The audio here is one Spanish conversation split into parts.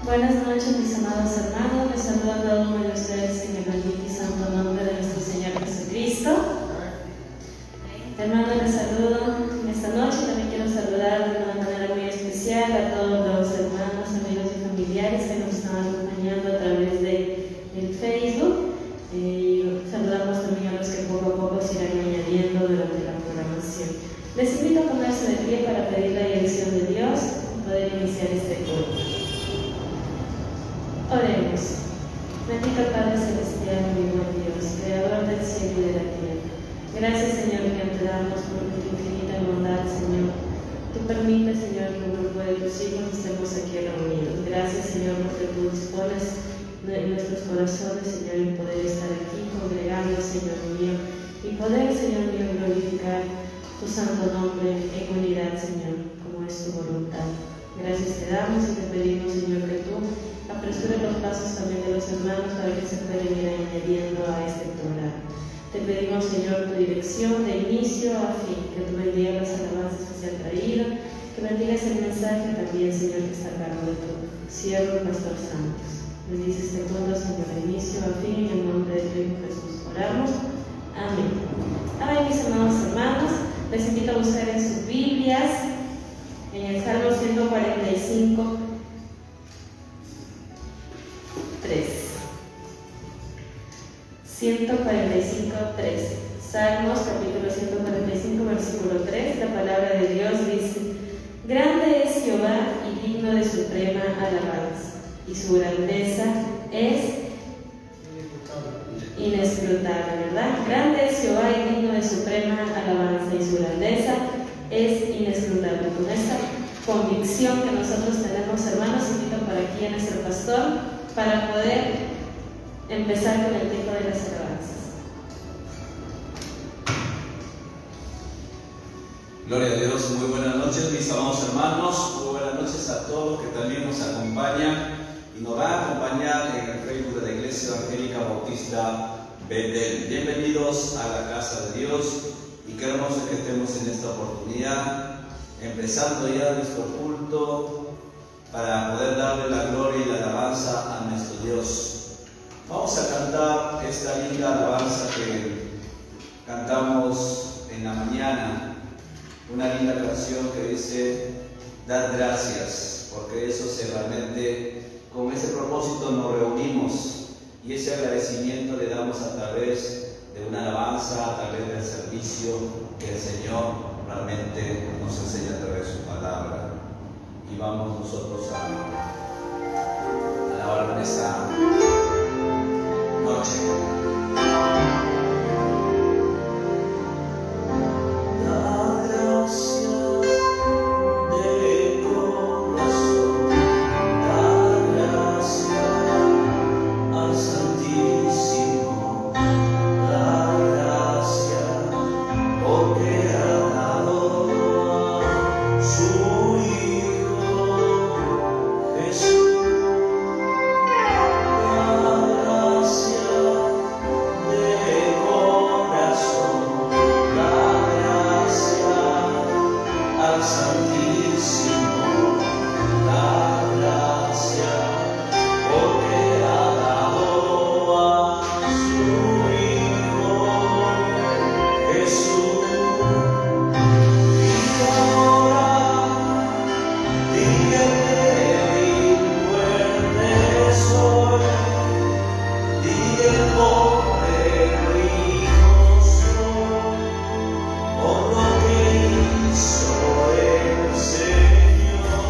Buenas noches, mis amados hermanos. Les saludo a cada uno de ustedes en el bendito y santo nombre de nuestro Señor Jesucristo. Hermano, les saludo en esta noche. También quiero saludar de una manera muy especial a todos los hermanos, amigos y familiares que nos están acompañando a través del Facebook. Saludamos también a los que poco a poco se irán añadiendo durante la programación. Les invito a ponerse de pie para pedir la dirección de Dios y poder iniciar este culto. Oremos. Bendito Padre Celestial, mi buen Dios, Creador del cielo y de la tierra. Gracias, Señor, que te damos por tu infinita bondad, Señor. Tú permites, Señor, que un grupo de tus hijos estemos aquí reunidos. Gracias, Señor, porque tú dispones de nuestros corazones, Señor, y poder estar aquí congregando, Señor mío, y poder, Señor mío, glorificar tu santo nombre en unidad, Señor, como es tu voluntad. Gracias te damos y te pedimos, Señor, que tú apresure los pasos también de los hermanos para que se puedan ir añadiendo a este programa. Te pedimos, Señor, tu dirección de inicio a fin, que tú bendigas las alabanzas que se han traído, que bendigas el mensaje también, Señor, que está a cargo de tu siervo, Pastor Santos. Bendice este culto, Señor, de inicio a fin, en el nombre de tu Hijo Jesús. Oramos. Amén. Ahora, mis amados hermanos, les invito a buscar en sus Biblias, en el Salmo 145, 3. 145, 3. Salmos capítulo 145, versículo 3. La palabra de Dios dice: Grande es Jehová y digno de suprema alabanza, y su grandeza es inescrutable, ¿verdad? Grande es Jehová y digno de suprema alabanza, y su grandeza es inescrutable. Con esta convicción que nosotros tenemos, hermanos, invito por aquí a nuestro pastor para poder empezar con el tiempo de las alabanzas. Gloria a Dios, muy buenas noches, mis amados hermanos, muy buenas noches a todos que también nos acompañan y nos van a acompañar en el Facebook de la Iglesia Evangélica Bautista Betel. Bienvenidos a la casa de Dios y qué hermoso que estemos en esta oportunidad, empezando ya nuestro culto para poder darle la gloria y la alabanza a nuestro Dios. Vamos a cantar esta linda alabanza que cantamos en la mañana, una linda canción que dice: Dad gracias, porque eso es realmente, con ese propósito nos reunimos y ese agradecimiento le damos a través de una alabanza, a través del servicio que el Señor realmente nos enseña a través de su palabra. Y vamos nosotros a alabar en esa noche. Por lo que hizo el Señor.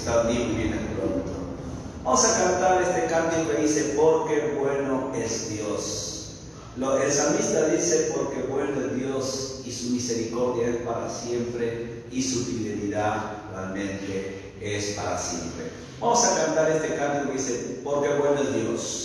está vivo y viene pronto. Vamos a cantar este cántico que dice, porque bueno es Dios. El salmista dice, porque bueno es Dios y su misericordia es para siempre y su fidelidad realmente es para siempre. Vamos a cantar este cántico que dice, porque bueno es Dios.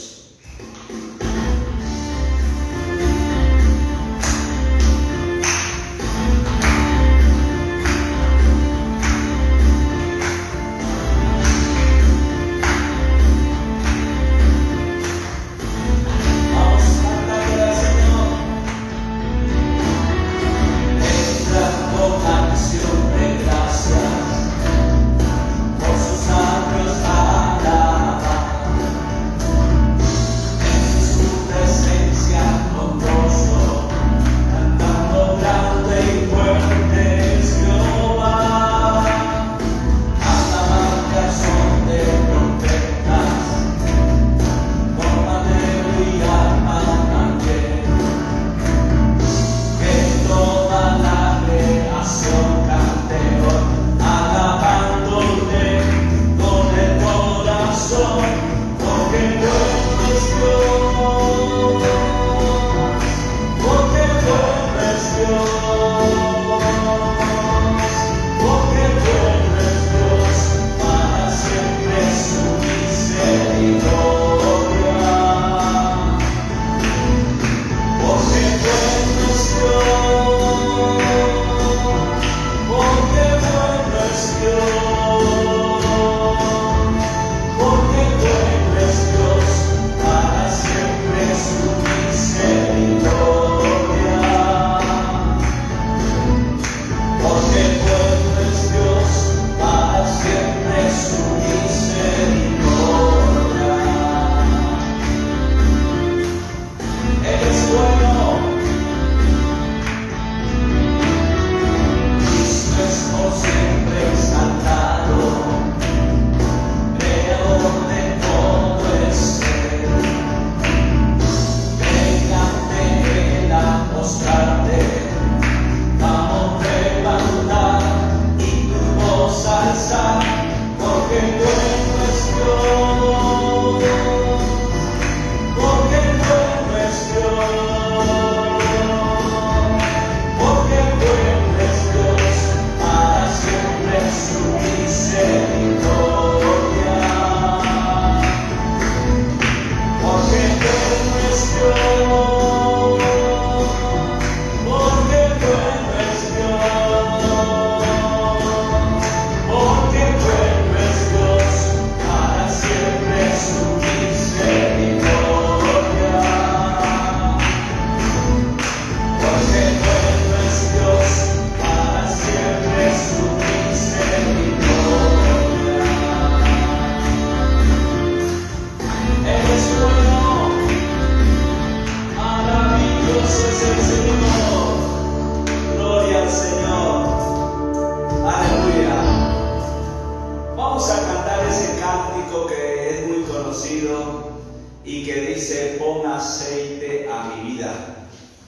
Y que dice, pon aceite a mi vida.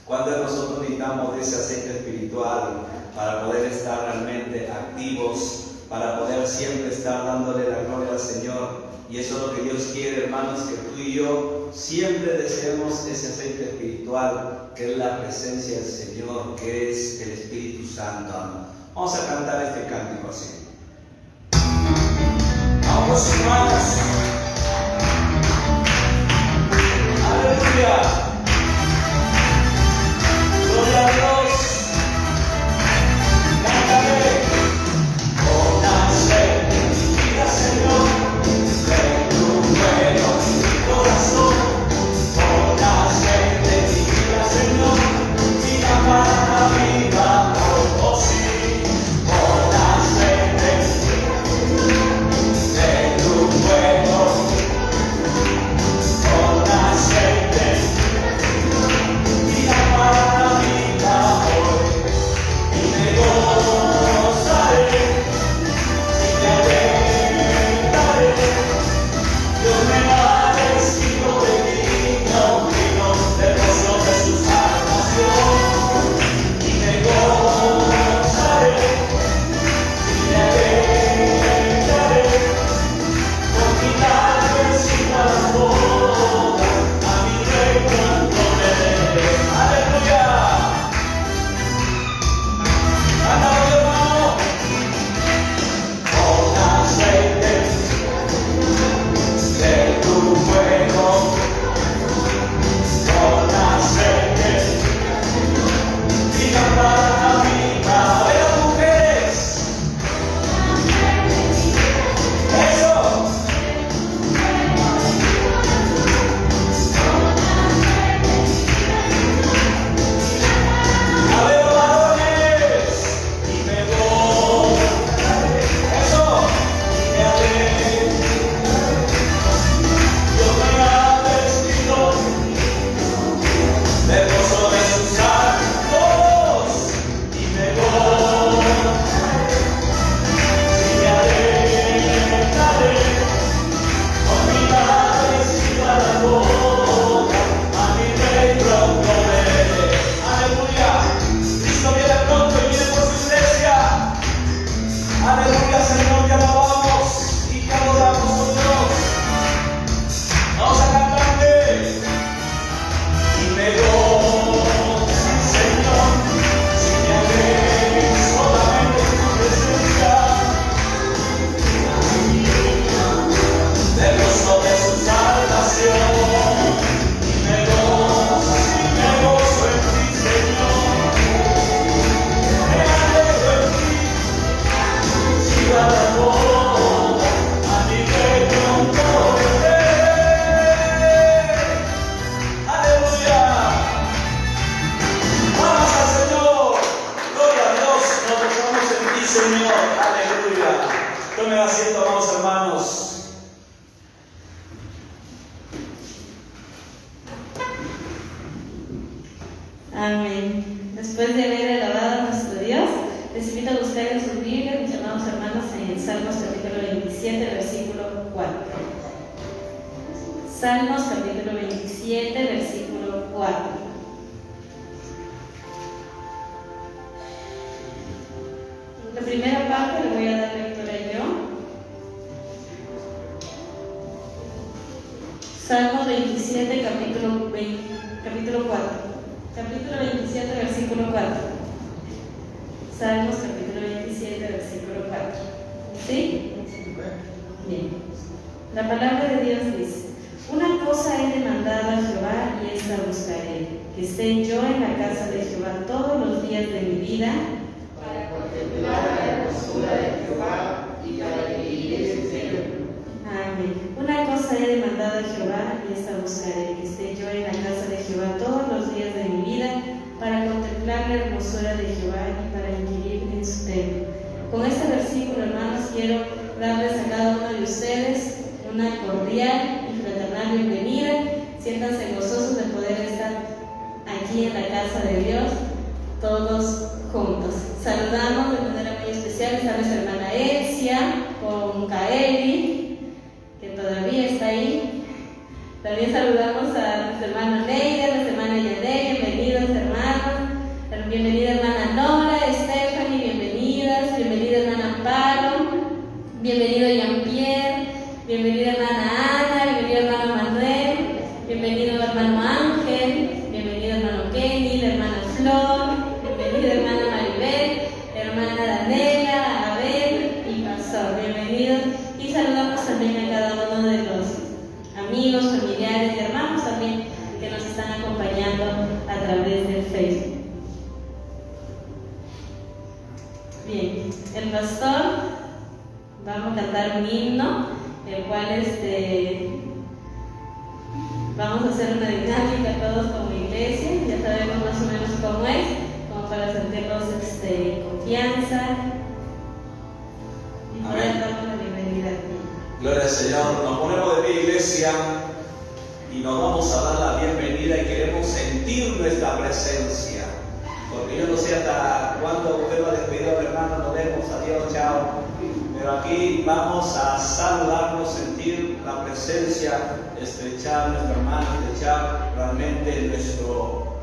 Cuando nosotros necesitamos de ese aceite espiritual para poder estar realmente activos, para poder siempre estar dándole la gloria al Señor. Y eso es lo que Dios quiere, hermanos, que tú y yo siempre deseemos ese aceite espiritual, que es la presencia del Señor, que es el Espíritu Santo. Vamos a cantar este cántico así. Vamos, hermanos. Aleluya. Gloria a Dios. Cántale. Con aceite en mi vida, Señor. De tu fuego en mi corazón. Con aceite en mi vida, Señor. Mi lámpara viva, oh sí. Con aceite en mi vida. De tu Salmos capítulo 27, versículo 4. Salmos capítulo 27, versículo 4. La primera parte le voy a dar lectura yo. Salmos 27, capítulo 4. Capítulo 27, versículo 4. Salmos capítulo 27, versículo 4. ¿Sí? Bien. La palabra de Dios dice: una cosa he demandado a Jehová y esta buscaré, que esté yo en la casa de Jehová todos los días de mi vida, para contemplar la hermosura de Jehová y para vivir en su templo. Amén. Una cosa he demandado a Jehová y esta buscaré, que esté yo en la casa de Jehová todos los días de mi vida, para contemplar la hermosura de Jehová y para inquirir en su templo. Con este versículo, hermanos, quiero darles a cada uno de ustedes una cordial y fraternal bienvenida. Siéntanse gozosos de poder estar aquí en la casa de Dios, todos juntos. Saludamos de manera muy especial a nuestra hermana Elsia con Kaeli, que todavía está ahí. También saludamos a nuestra hermana Neida, a nuestra hermana Yadé, bienvenidos hermanos. Bienvenida hermana Nora, Stephanie, bienvenidas. Bienvenida hermana Amparo, bienvenido Jean-Pierre, bienvenida hermana Ana, bienvenido hermano Manuel, bienvenido hermano Ángel, bienvenido hermano Kenny, la hermana Flor, bienvenida hermana Maribel, hermana Daniela, Abel y Pastor, bienvenidos. Y saludamos también a cada uno de los amigos, familiares y hermanos también que nos están acompañando a través del Facebook. Bien, el pastor, vamos a cantar un himno, el cual vamos a hacer una dinámica todos como iglesia, ya sabemos más o menos cómo es, como para sentirnos confianza y poder darnos la bienvenida. Gloria al Señor. Nos ponemos de pie, iglesia, y nos vamos a dar la bienvenida y queremos sentir nuestra presencia. Porque yo no sé hasta cuándo usted va a despedir a hermano, nos vemos, adiós, chao. Pero aquí vamos a saludarnos, sentir la presencia, estrechar nuestra mano, estrechar realmente nuestro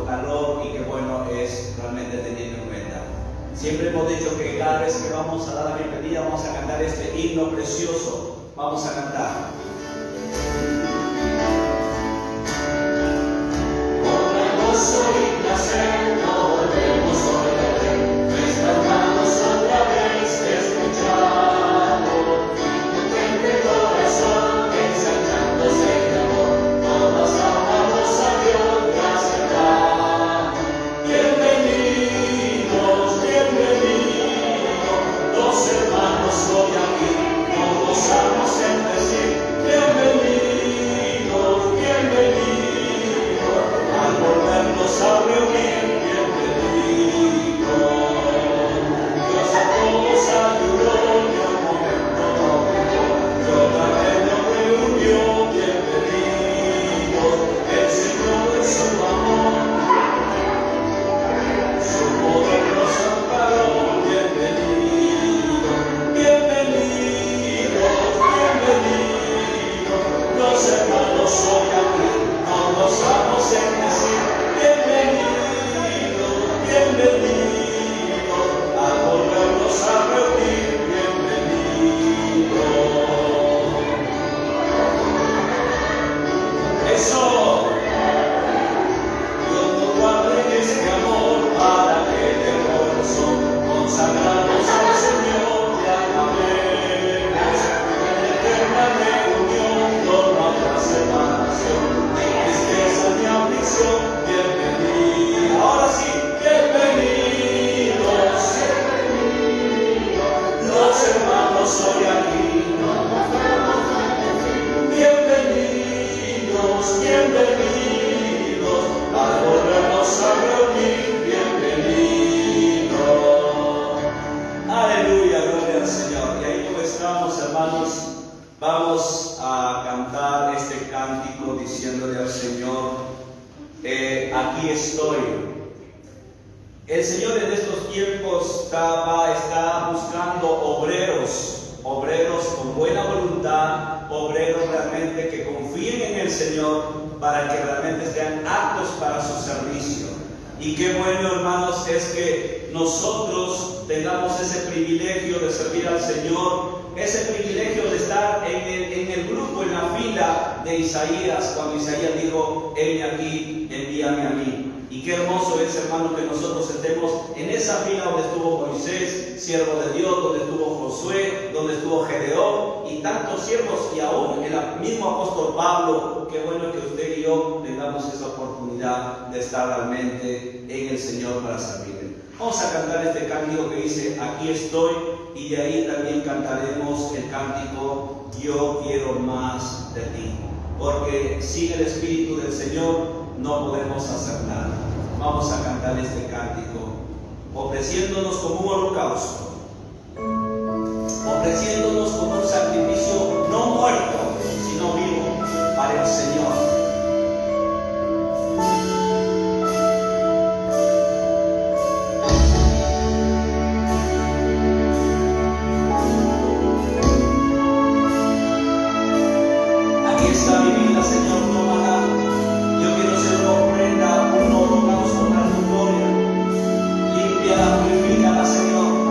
calor, y qué bueno es realmente teniendo en cuenta. Siempre hemos dicho que cada vez que vamos a dar la bienvenida vamos a cantar este himno precioso. Vamos a cantar. Con gozo y placer volvemos hoy a ver nuestras manos otra vez escuchando, potente corazón ensanchándose de amor, todos amados a Dios gracias dan. Bienvenidos, los hermanos hoy aquí, nos gozamos en decir bienvenidos, al volvernos a reunir, bienvenidos. Dios a todos ayudó y un momento no dejó, otra vez nos reunió, bienvenidos. El Señor en su amor, su poder nos amparó, bienvenidos, los hermanos hoy aquí, nos gozamos en decir bienvenidos, al volvernos a reunir, bienvenidos. Eso, Dios nos guarde en este amor para que de corazón consagrados al Señor te alabemos, en eterna reunión no habrá separación, ni tristeza ni aflicción, bienvenidos. Ahora sí, bienvenidos, los hermanos hoy aquí, bienvenidos, al volvernos a reunir, bienvenidos. Aleluya, gloria al Señor. Y ahí como estamos, hermanos, vamos a cantar este cántico diciéndole al Señor, aquí estoy. El Señor en estos tiempos está buscando obreros con buena voluntad, obreros realmente que confíen en el Señor para que realmente sean aptos para su servicio. Y qué bueno, hermanos, es que nosotros tengamos ese privilegio de servir al Señor, ese privilegio de estar en el grupo, en la fila de Isaías, cuando Isaías dijo: heme aquí, envíame a mí. Y qué hermoso es, hermano, que nosotros estemos en esa fila donde estuvo Moisés, siervo de Dios, donde estuvo Josué, donde estuvo Gedeón y tantos siervos, y aún el mismo apóstol Pablo. Qué bueno que usted y yo tengamos esa oportunidad de estar realmente en el Señor para servirle. Vamos a cantar este cántico que dice: aquí estoy, y de ahí también cantaremos el cántico: yo quiero más de ti, porque sin el Espíritu del Señor no podemos hacer nada. Vamos a cantar este cántico, ofreciéndonos como un holocausto, ofreciéndonos como un sacrificio no muerto, sino vivo para el Señor. Purifícala, Señor.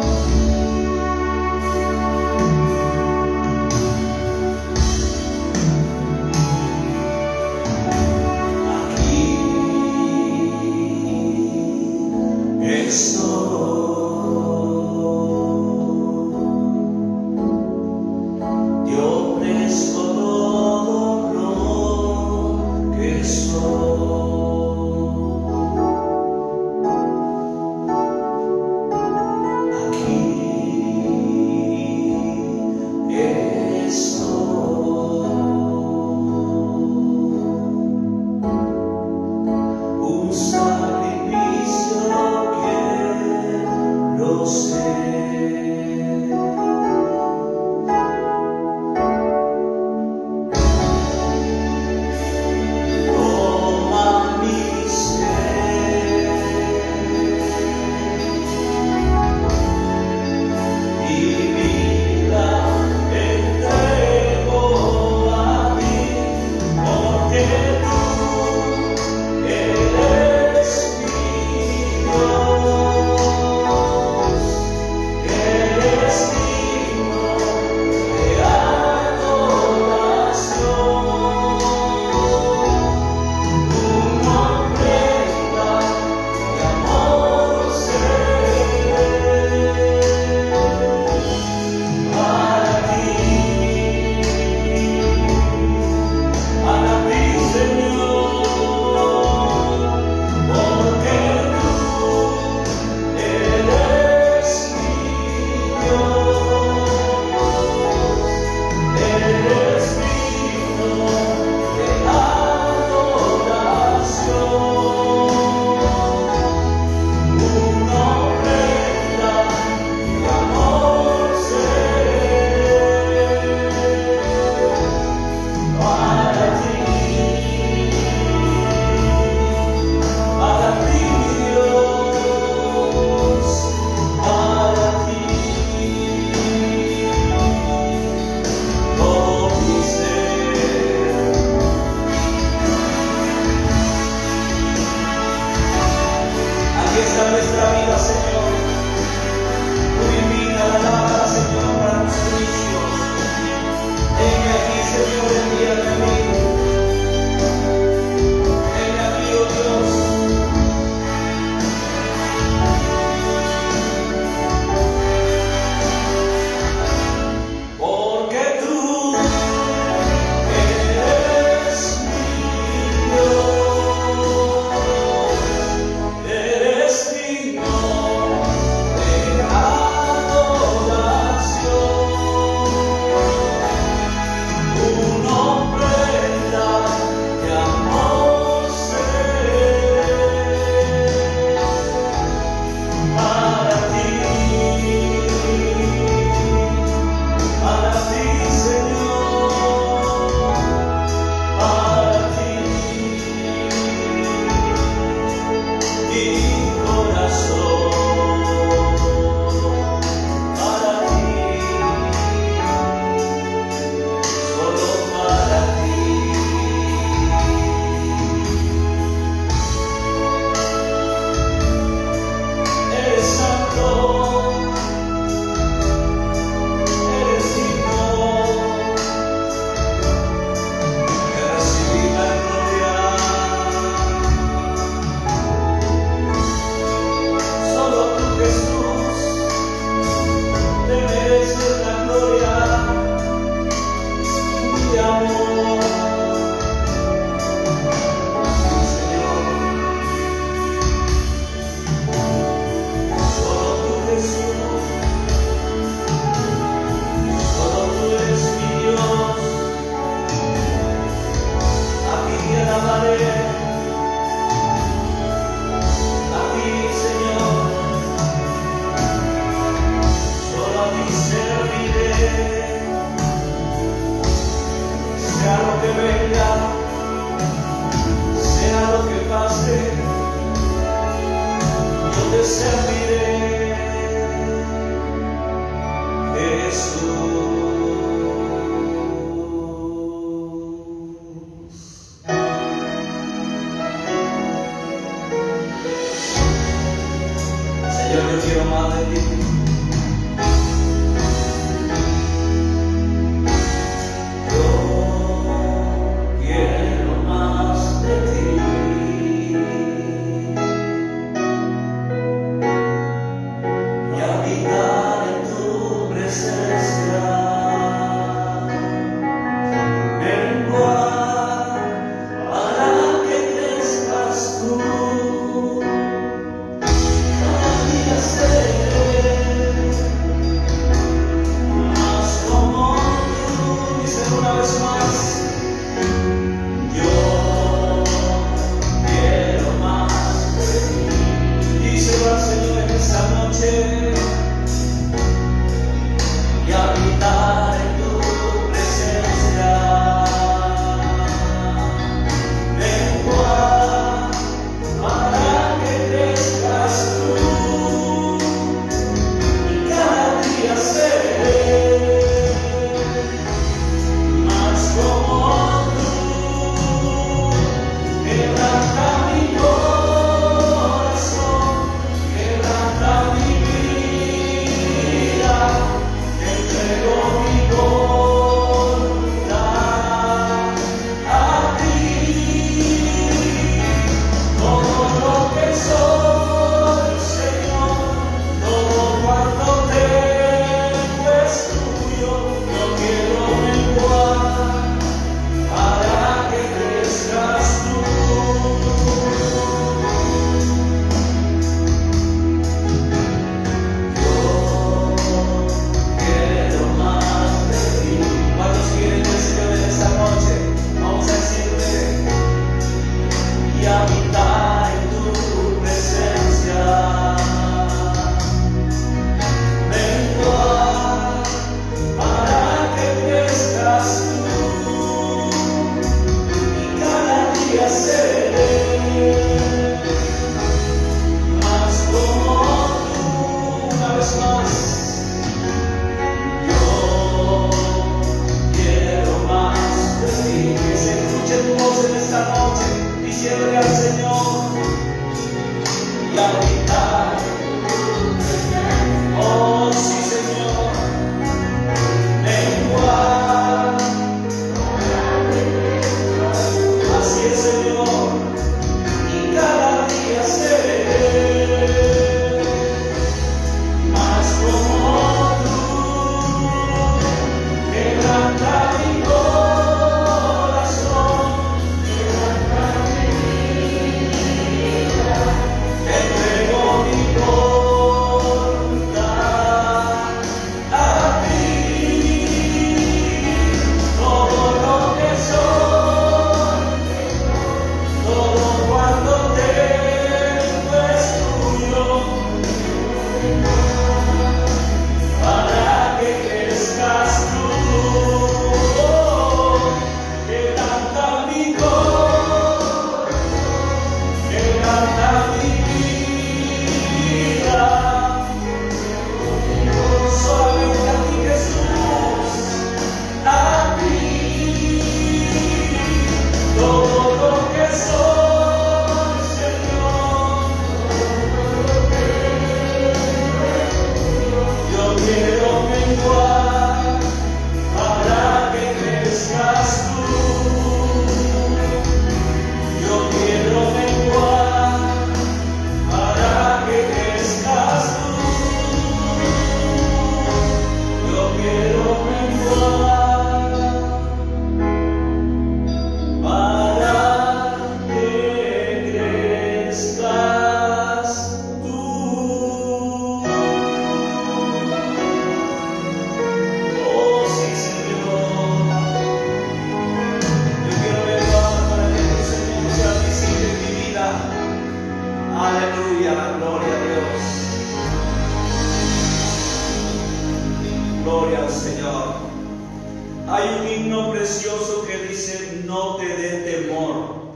Hay un himno precioso que dice: no te dé temor.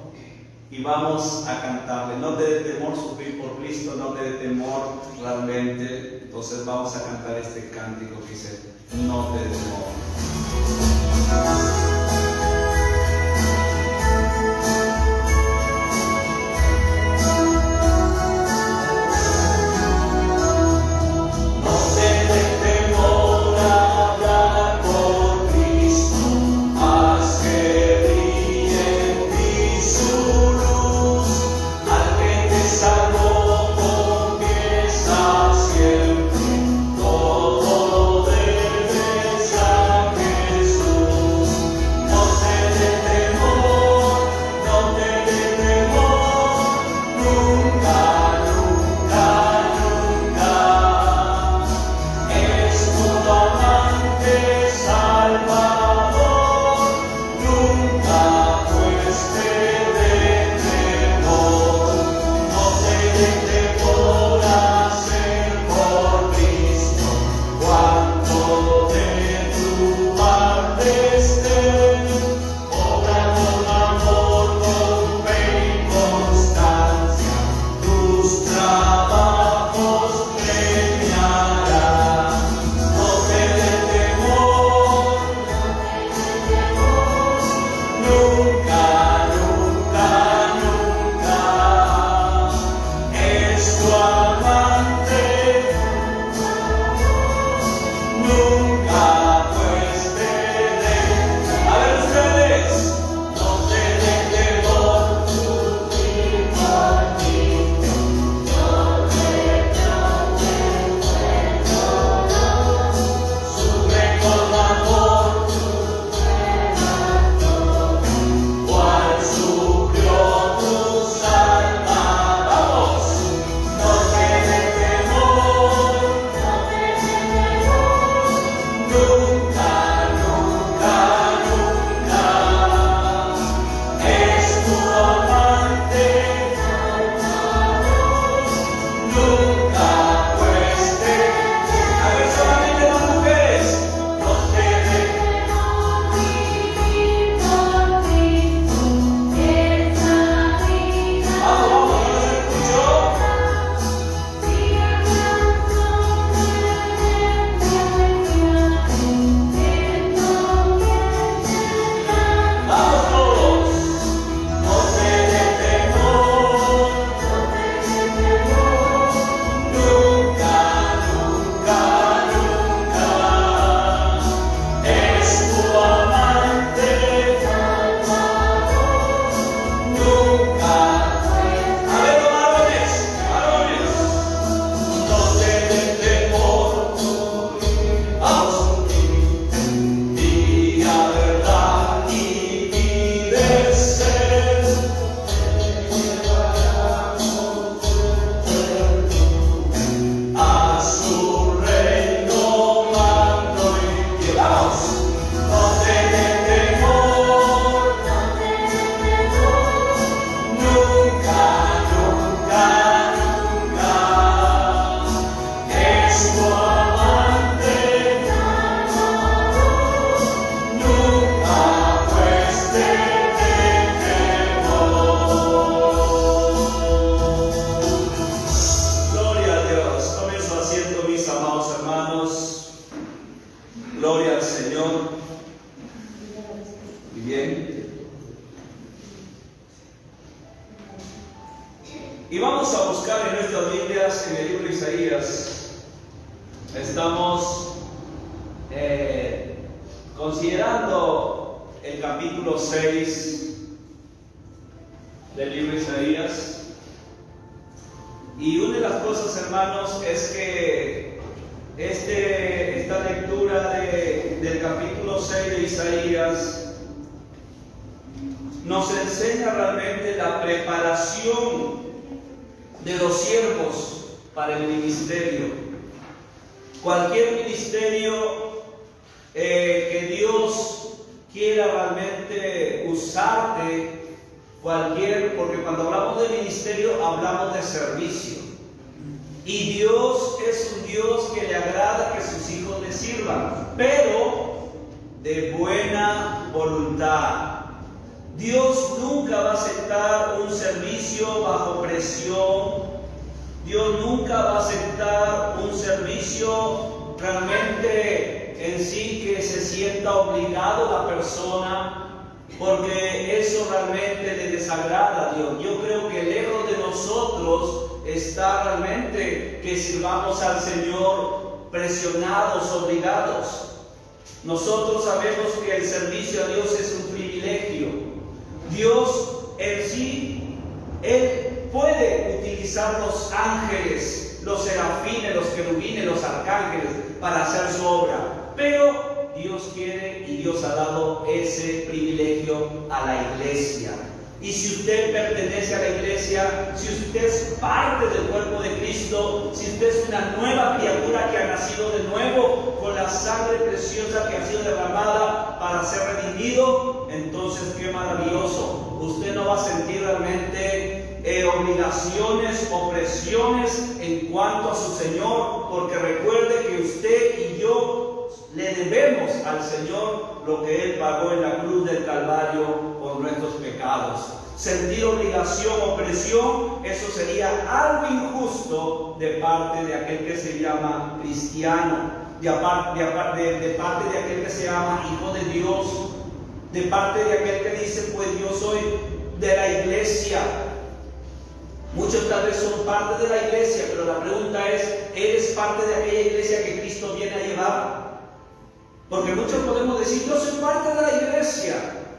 Y vamos a cantarle: no te dé temor sufrir por Cristo, no te dé temor realmente. Entonces vamos a cantar este cántico que dice: no te dé temor. Y vamos a buscar en nuestras Biblias, en el libro de Isaías. Estamos considerando el capítulo 6 del libro de Isaías. Y una de las cosas, hermanos, es que esta lectura del capítulo 6 de Isaías nos enseña realmente la preparación de los siervos para el ministerio. Cualquier ministerio que Dios quiera realmente usarte, porque cuando hablamos de ministerio hablamos de servicio. Y Dios es un Dios que le agrada que sus hijos le sirvan, pero de buena voluntad. Dios nunca va a aceptar un servicio bajo presión. Dios nunca va a aceptar un servicio realmente en sí que se sienta obligado la persona, porque eso realmente le desagrada a Dios. Yo creo que lejos de nosotros está realmente que sirvamos al Señor presionados, obligados. Nosotros sabemos que el servicio a Dios es un privilegio. Dios en sí, Él puede utilizar los ángeles, los serafines, los querubines, los arcángeles para hacer su obra, pero Dios quiere y Dios ha dado ese privilegio a la iglesia. Y si usted pertenece a la iglesia, si usted es parte del cuerpo de Cristo, si usted es una nueva criatura que ha nacido de nuevo con la sangre preciosa que ha sido derramada para ser redimido, entonces qué maravilloso. Usted no va a sentir realmente obligaciones o presiones en cuanto a su Señor, porque recuerde que usted y yo le debemos al Señor lo que Él pagó en la cruz del Calvario por nuestros pecados. Sentir obligación o presión, eso sería algo injusto de parte de aquel que se llama cristiano, de parte de aquel que se llama hijo de Dios, de parte de aquel que dice, pues yo soy de la iglesia. Muchos tal vez son parte de la iglesia, pero la pregunta es, ¿eres parte de aquella iglesia que Cristo viene a llevar? Porque muchos podemos decir, yo soy parte de la iglesia,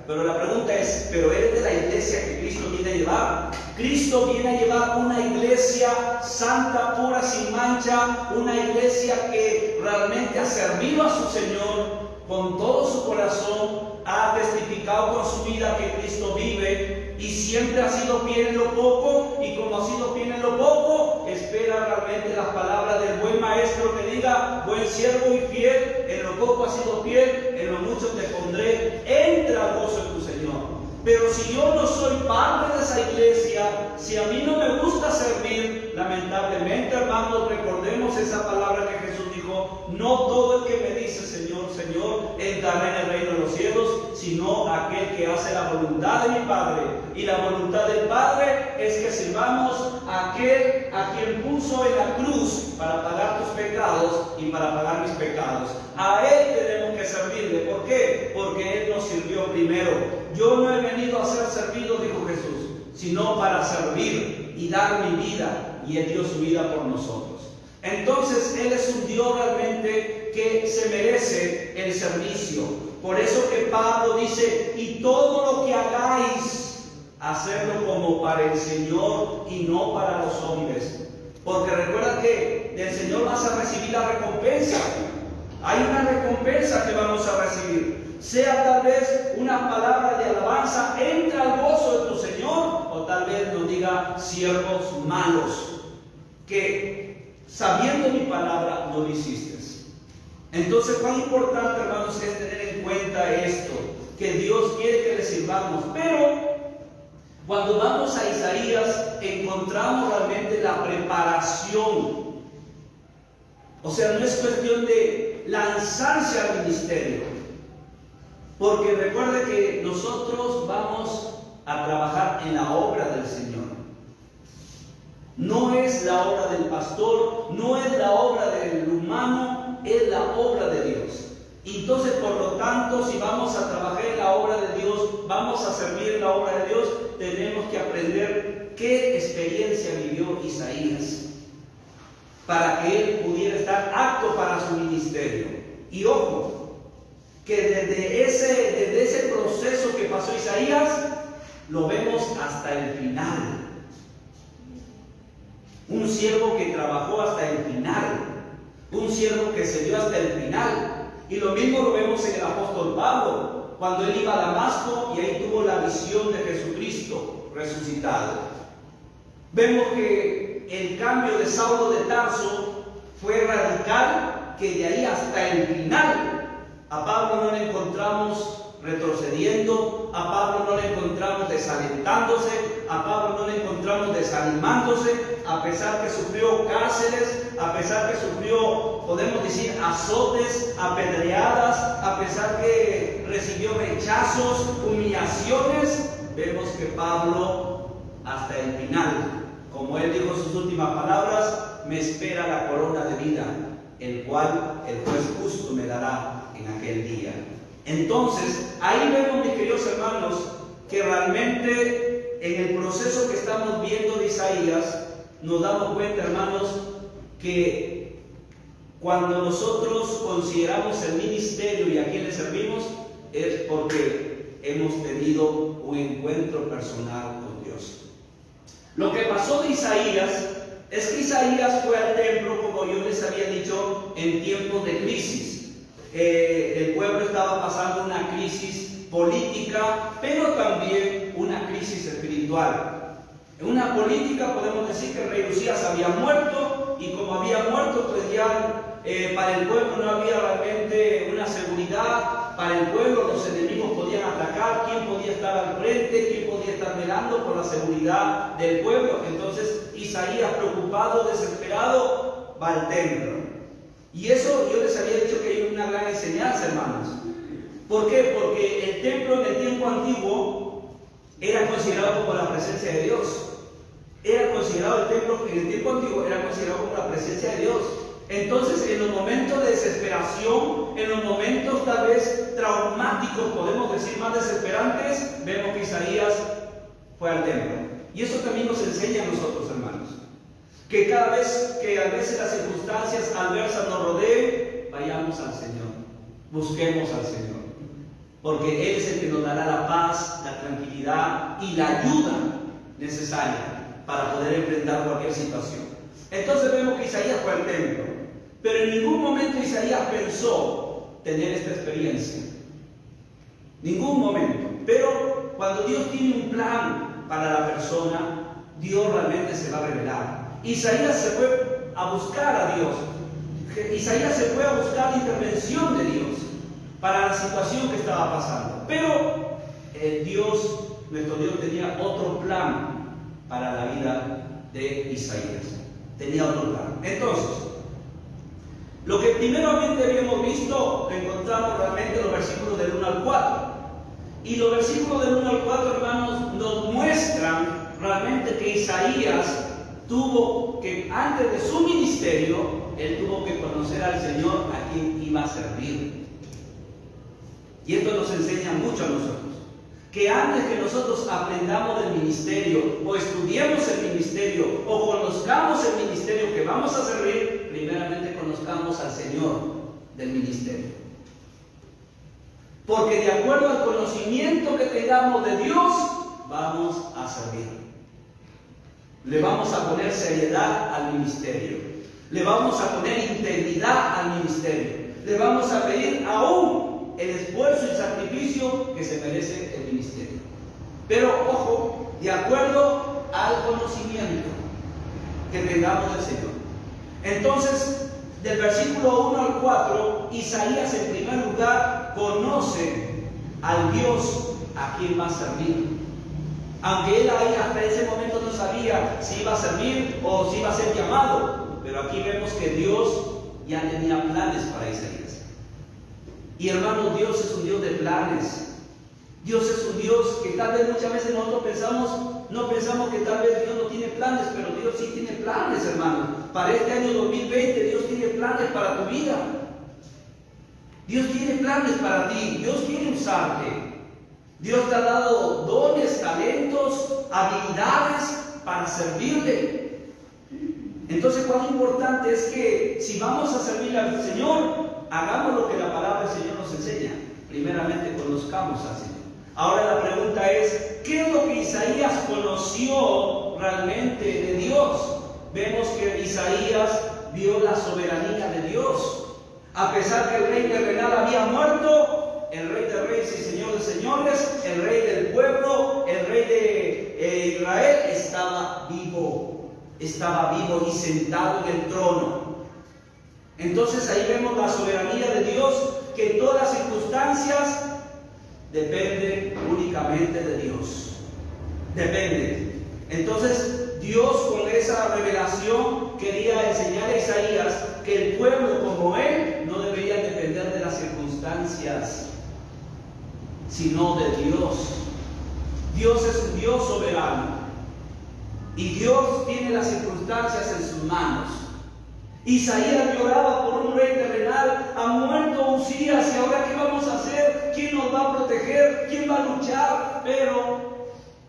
pero la pregunta es, ¿pero eres de la iglesia que Cristo viene a llevar? Cristo viene a llevar una iglesia santa, pura, sin mancha, una iglesia que realmente ha servido a su Señor con todo su corazón, ha testificado con su vida que Cristo vive y siempre ha sido fiel en lo poco, y como ha sido fiel en lo poco, espera realmente las palabras del buen maestro que diga, buen siervo y fiel, en lo poco has sido fiel, en lo mucho te pondré, entra al gozo de tu Señor. Pero si yo no soy parte de esa iglesia, si a mí no me gusta servir, lamentablemente, hermanos, recordemos esa palabra que Jesús dijo, no todo el que me dice Señor, Señor, entrará en el reino de los cielos, sino aquel que hace la voluntad de mi Padre. Y la voluntad del Padre es que sirvamos a aquel a quien puso en la cruz para pagar tus pecados y para pagar mis pecados. A Él tenemos que servirle. ¿Por qué? Porque Él nos sirvió primero. Yo no he venido a ser servido, dijo Jesús, sino para servir y dar mi vida, y Él dio su vida por nosotros. Entonces Él es un Dios realmente que se merece el servicio. Por eso que Pablo dice, y todo lo que hagáis, hacerlo como para el Señor y no para los hombres. Porque recuerda que del Señor vas a recibir la recompensa. Hay una recompensa que vamos a recibir. Sea tal vez una palabra de alabanza, entra al gozo de tu Señor, o tal vez nos diga siervos malos, que sabiendo mi palabra no lo hiciste. Entonces, cuán importante, hermanos, es tener en cuenta esto, que Dios quiere que le sirvamos. Pero cuando vamos a Isaías, encontramos realmente la preparación. O sea, no es cuestión de lanzarse al ministerio. Porque recuerde que nosotros vamos a trabajar en la obra del Señor. No es la obra del pastor, no es la obra del humano, es la obra de Dios. Entonces, por lo tanto, si vamos a trabajar en la obra de Dios, vamos a servir en la obra de Dios, tenemos que aprender qué experiencia vivió Isaías para que él pudiera estar apto para su ministerio. Y ojo, que desde ese proceso que pasó Isaías, lo vemos hasta el final. Un siervo que trabajó hasta el final, un siervo que se dio hasta el final. Y lo mismo lo vemos en el apóstol Pablo, cuando él iba a Damasco y ahí tuvo la visión de Jesucristo resucitado. Vemos que el cambio de Saulo de Tarso fue radical, que de ahí hasta el final a Pablo no le encontramos retrocediendo, a Pablo no le encontramos desalentándose, a Pablo no le encontramos desanimándose, a pesar que sufrió cárceles, a pesar que sufrió, podemos decir, azotes, apedreadas, a pesar que recibió rechazos, humillaciones. Vemos que Pablo, hasta el final, como él dijo en sus últimas palabras, me espera la corona de vida, el cual el juez justo me dará en aquel día. Entonces, ahí vemos, mis queridos hermanos, que realmente en el proceso que estamos viendo de Isaías, nos damos cuenta, hermanos, que cuando nosotros consideramos el ministerio y a quién le servimos, es porque hemos tenido un encuentro personal con Dios. Lo que pasó de Isaías es que Isaías fue al templo, como yo les había dicho, en tiempos de crisis. El pueblo estaba pasando una crisis política, pero también una crisis espiritual. En una política podemos decir que el rey Usías había muerto, y como había muerto, pues ya para el pueblo no había realmente una seguridad. Para el pueblo los enemigos podían atacar, quién podía estar al frente, quién podía estar velando por la seguridad del pueblo. Entonces Isaías, preocupado, desesperado, va al templo. Y eso yo les había dicho que hay una gran enseñanza, hermanos. ¿Por qué? Porque el templo en el tiempo antiguo era considerado como la presencia de Dios. Era considerado el templo en el tiempo antiguo, era considerado como la presencia de Dios. Entonces, en los momentos de desesperación, en los momentos tal vez traumáticos, podemos decir más desesperantes, vemos que Isaías fue al templo. Y eso también nos enseña a nosotros, hermanos, que cada vez que a veces las circunstancias adversas nos rodeen, vayamos al Señor, busquemos al Señor, porque Él es el que nos dará la paz, la tranquilidad y la ayuda necesaria para poder enfrentar cualquier situación. Entonces vemos que Isaías fue al templo, pero en ningún momento Isaías pensó tener esta experiencia. Ningún momento. Pero cuando Dios tiene un plan para la persona, Dios realmente se va a revelar. Isaías se fue a buscar a Dios. Isaías se fue a buscar la intervención de Dios para la situación que estaba pasando. Pero nuestro Dios tenía otro plan para la vida de Isaías. Tenía otro plan. Entonces, lo que primeramente habíamos visto, lo encontramos realmente en los versículos del 1 al 4. Y los versículos del 1 al 4, hermanos, nos muestran realmente que Isaías tuvo que, antes de su ministerio, él tuvo que conocer al Señor a quien iba a servir. Y esto nos enseña mucho a nosotros, que antes que nosotros aprendamos del ministerio, o estudiemos el ministerio, o conozcamos el ministerio que vamos a servir, primeramente conozcamos al Señor del ministerio. Porque de acuerdo al conocimiento que tengamos de Dios, vamos a servir. Le vamos a poner seriedad al ministerio. Le vamos a poner integridad al ministerio. Le vamos a pedir aún el esfuerzo y sacrificio que se merece el ministerio. Pero ojo, de acuerdo al conocimiento que tengamos del Señor. Entonces, del versículo 1 al 4, Isaías en primer lugar conoce al Dios a quien va a servir. Aunque él ahí hasta ese momento no sabía si iba a servir o si iba a ser llamado, pero aquí vemos que Dios ya tenía planes para Isaías. Y hermanos, Dios es un Dios de planes. Dios es un Dios que tal vez muchas veces nosotros no pensamos que tal vez Dios no tiene planes, pero Dios sí tiene planes, hermanos. Para este año 2020 Dios tiene planes para tu vida. Dios tiene planes para ti. Dios quiere usarte. Dios te ha dado dones, talentos, habilidades para servirle. Entonces, cuán importante es que si vamos a servirle al Señor, hagamos lo que la palabra del Señor nos enseña. Primeramente, conozcamos al Señor. Ahora la pregunta es, ¿qué es lo que Isaías conoció realmente de Dios? Vemos que Isaías vio la soberanía de Dios. A pesar que el rey terrenal había muerto, el rey de reyes y señor de señores, el rey del pueblo, el rey de Israel, estaba vivo y sentado en el trono. Entonces ahí vemos la soberanía de Dios, que en todas las circunstancias depende únicamente de Dios. Depende. Entonces, Dios con esa revelación quería enseñar a Isaías que el pueblo como él no debería depender de las circunstancias, sino de Dios. Dios es un Dios soberano y Dios tiene las circunstancias en sus manos. Isaías lloraba por un rey terrenal, ha muerto Uzías y ahora ¿qué vamos a hacer? ¿Quién nos va a proteger? ¿Quién va a luchar? Pero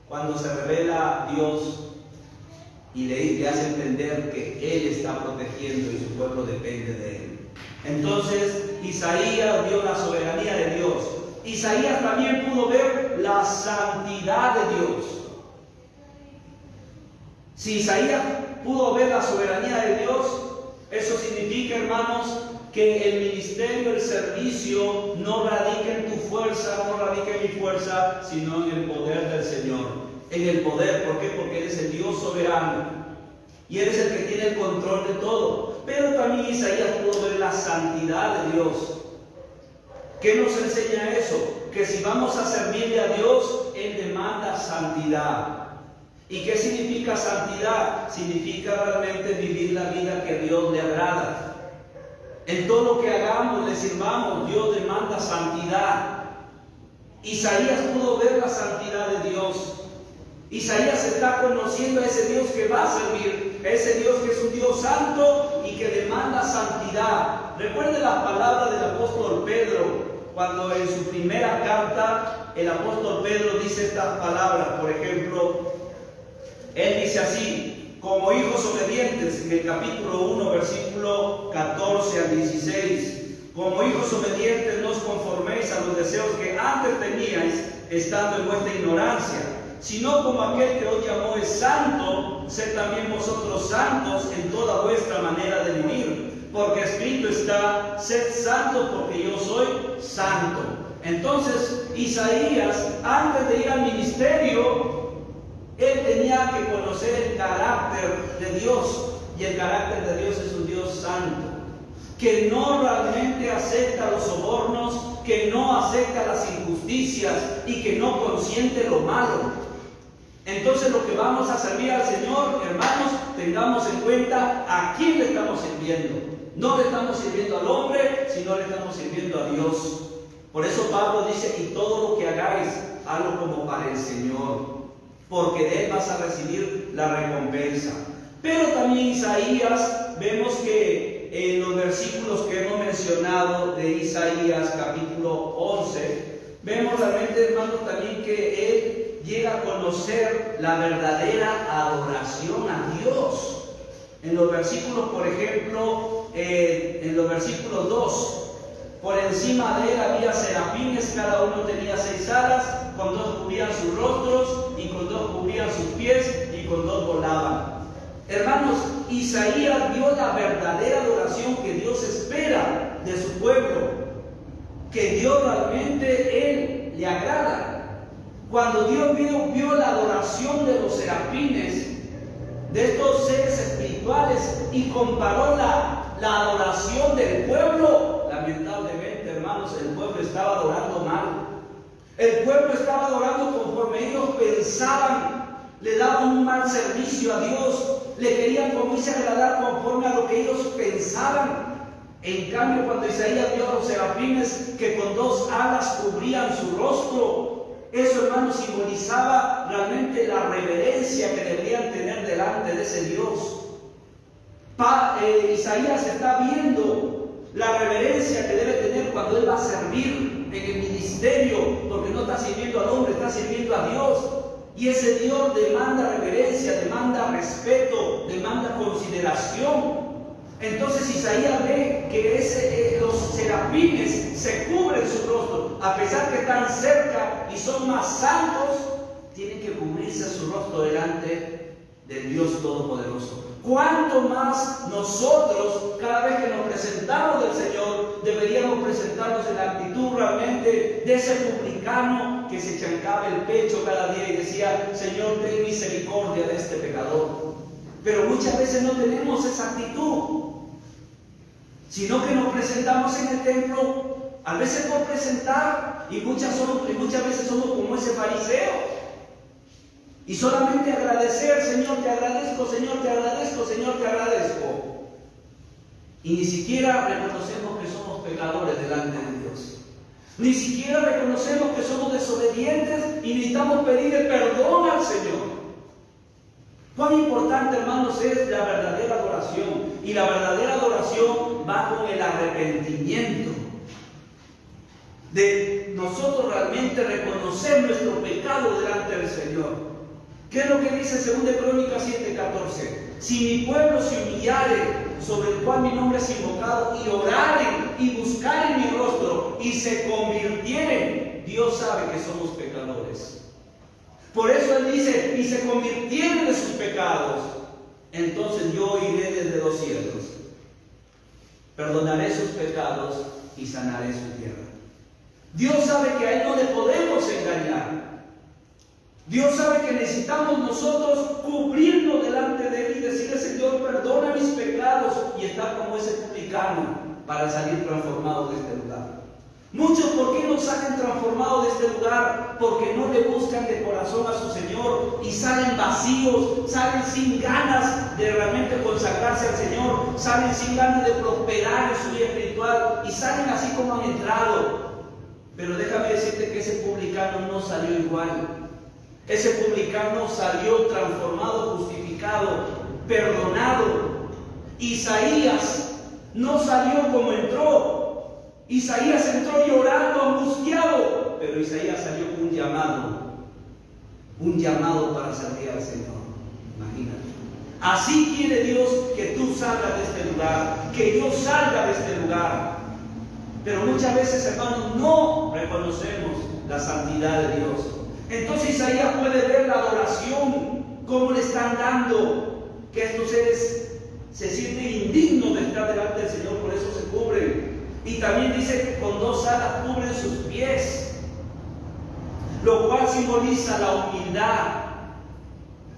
cuando se revela Dios y le hace entender que Él está protegiendo y su pueblo depende de Él, entonces Isaías vio la soberanía de Dios. Isaías también pudo ver la santidad de Dios. Si Isaías pudo ver la soberanía de Dios, eso significa, hermanos, que el ministerio, el servicio, no radica en tu fuerza, no radica en mi fuerza, sino en el poder del Señor. En el poder, ¿por qué? Porque Él es el Dios soberano y Él es el que tiene el control de todo. Pero también Isaías pudo ver la santidad de Dios. ¿Qué nos enseña eso? Que si vamos a servirle a Dios, Él demanda santidad. ¿Y qué significa santidad? Significa realmente vivir la vida que a Dios le agrada. En todo lo que hagamos, le sirvamos, Dios demanda santidad. Isaías pudo ver la santidad de Dios. Isaías está conociendo a ese Dios que va a servir, a ese Dios que es un Dios santo y que demanda santidad. Recuerde las palabras del apóstol Pedro, cuando en su primera carta el apóstol Pedro dice estas palabras. Por ejemplo, él dice así: como hijos obedientes, en el capítulo 1, versículo 14 al 16, como hijos obedientes no os conforméis a los deseos que antes teníais, estando en vuestra ignorancia, sino como aquel que os llamó es santo, sed también vosotros santos en toda vuestra manera de vivir, porque escrito está: sed santos porque yo soy santo. Entonces, Isaías, antes de ir al ministerio, él tenía que conocer el carácter de Dios, y el carácter de Dios es un Dios santo, que no realmente acepta los sobornos, que no acepta las injusticias y que no consiente lo malo. Entonces, lo que vamos a servir al Señor, hermanos, tengamos en cuenta a quién le estamos sirviendo. No le estamos sirviendo al hombre, sino le estamos sirviendo a Dios. Por eso Pablo dice: y todo lo que hagáis, hazlo como para el Señor, porque de Él vas a recibir la recompensa. Pero también Isaías, vemos que en los versículos que hemos mencionado de Isaías capítulo 11, vemos realmente, hermanos, también que Él llega a conocer la verdadera adoración a Dios. En los versículos, por ejemplo, en los versículos 2, por encima de Él había serafines, cada uno tenía 6 alas, con 2 cubrían sus rostros, y con 2 cubrían sus pies, y con 2 volaban. Hermanos, Isaías vio la verdadera adoración que Dios espera de su pueblo, que Dios realmente Él le agrada. Cuando Dios vio la adoración de los serafines, de estos seres espirituales, y comparó la adoración del pueblo, lamentablemente, hermanos, el pueblo estaba adorando mal. El pueblo estaba adorando conforme ellos pensaban, le daban un mal servicio a Dios, le querían, como dice, agradar conforme a lo que ellos pensaban. En cambio, cuando Isaías vio a los serafines que con 2 alas cubrían su rostro, eso, hermanos, simbolizaba realmente la reverencia que deberían tener delante de ese Dios. Isaías está viendo la reverencia que debe tener cuando él va a servir en el ministerio, porque no está sirviendo al hombre, está sirviendo a Dios. Y ese Dios demanda reverencia, demanda respeto, demanda consideración. Entonces Isaías ve que los serafines se cubren su rostro, a pesar que están cerca y son más santos, tienen que cubrirse su rostro delante del Dios Todopoderoso. ¿Cuánto más nosotros, cada vez que nos presentamos del Señor, deberíamos presentarnos en la actitud realmente de ese publicano que se chancaba el pecho cada día y decía: Señor, ten misericordia de este pecador? Pero muchas veces no tenemos esa actitud, sino que nos presentamos en el templo A veces por presentar, y muchas veces somos como ese fariseo. Y solamente agradecer, Señor, te agradezco, Señor, te agradezco, Señor, te agradezco. Y ni siquiera reconocemos que somos pecadores delante de Dios. Ni siquiera reconocemos que somos desobedientes y necesitamos pedirle perdón al Señor. Cuán importante, hermanos, es la verdadera adoración. Y la verdadera adoración va con el arrepentimiento. De nosotros realmente reconocer nuestro pecado delante del Señor. ¿Qué es lo que dice 2 Crónicas 7:14? Si mi pueblo se humillare, sobre el cual mi nombre es invocado, y oraren y buscaren mi rostro y se convirtieren, Dios sabe que somos pecadores. Por eso Él dice, y se convirtieren de sus pecados, entonces yo iré desde los cielos, perdonaré sus pecados y sanaré su tierra. Dios sabe que a Él no le podemos engañar. Dios sabe que necesitamos nosotros cubrirnos delante de Él y decirle, Señor, perdona mis pecados, y estar como ese publicano para salir transformado de este lugar. Muchos, ¿por qué no salen transformados de este lugar? Porque no le buscan de corazón a su Señor y salen vacíos, salen sin ganas de realmente consagrarse al Señor, salen sin ganas de prosperar en su vida espiritual y salen así como han entrado. Pero déjame decirte que ese publicano no salió igual. Ese publicano salió transformado, justificado, perdonado. Lsaías no salió como entró. Isaías entró llorando, angustiado, pero Isaías salió con un llamado para servir al Señor. Imagínate. Así quiere Dios que tú salgas de este lugar, que yo salga de este lugar. Pero muchas veces, hermanos, no reconocemos la santidad de Dios. Entonces Isaías puede ver la adoración, cómo le están dando, que estos seres se sienten indignos de estar delante del Señor, por eso se cubren. Y también dice que con 2 alas cubren sus pies, lo cual simboliza la humildad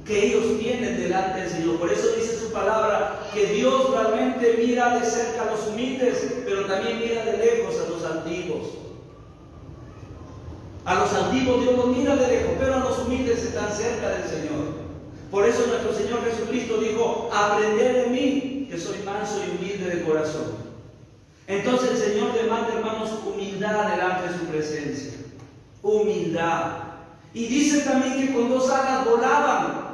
que ellos tienen delante del Señor. Por eso dice su palabra que Dios realmente mira de cerca a los humildes, pero también mira de lejos a los altivos. A los altivos Dios los mira de lejos, pero a los humildes están cerca del Señor. Por eso nuestro Señor Jesucristo dijo, aprended de mí, que soy manso y humilde de corazón. Entonces el Señor demanda, hermanos, humildad delante de su presencia. Humildad. Y dice también que con 2 alas volaban.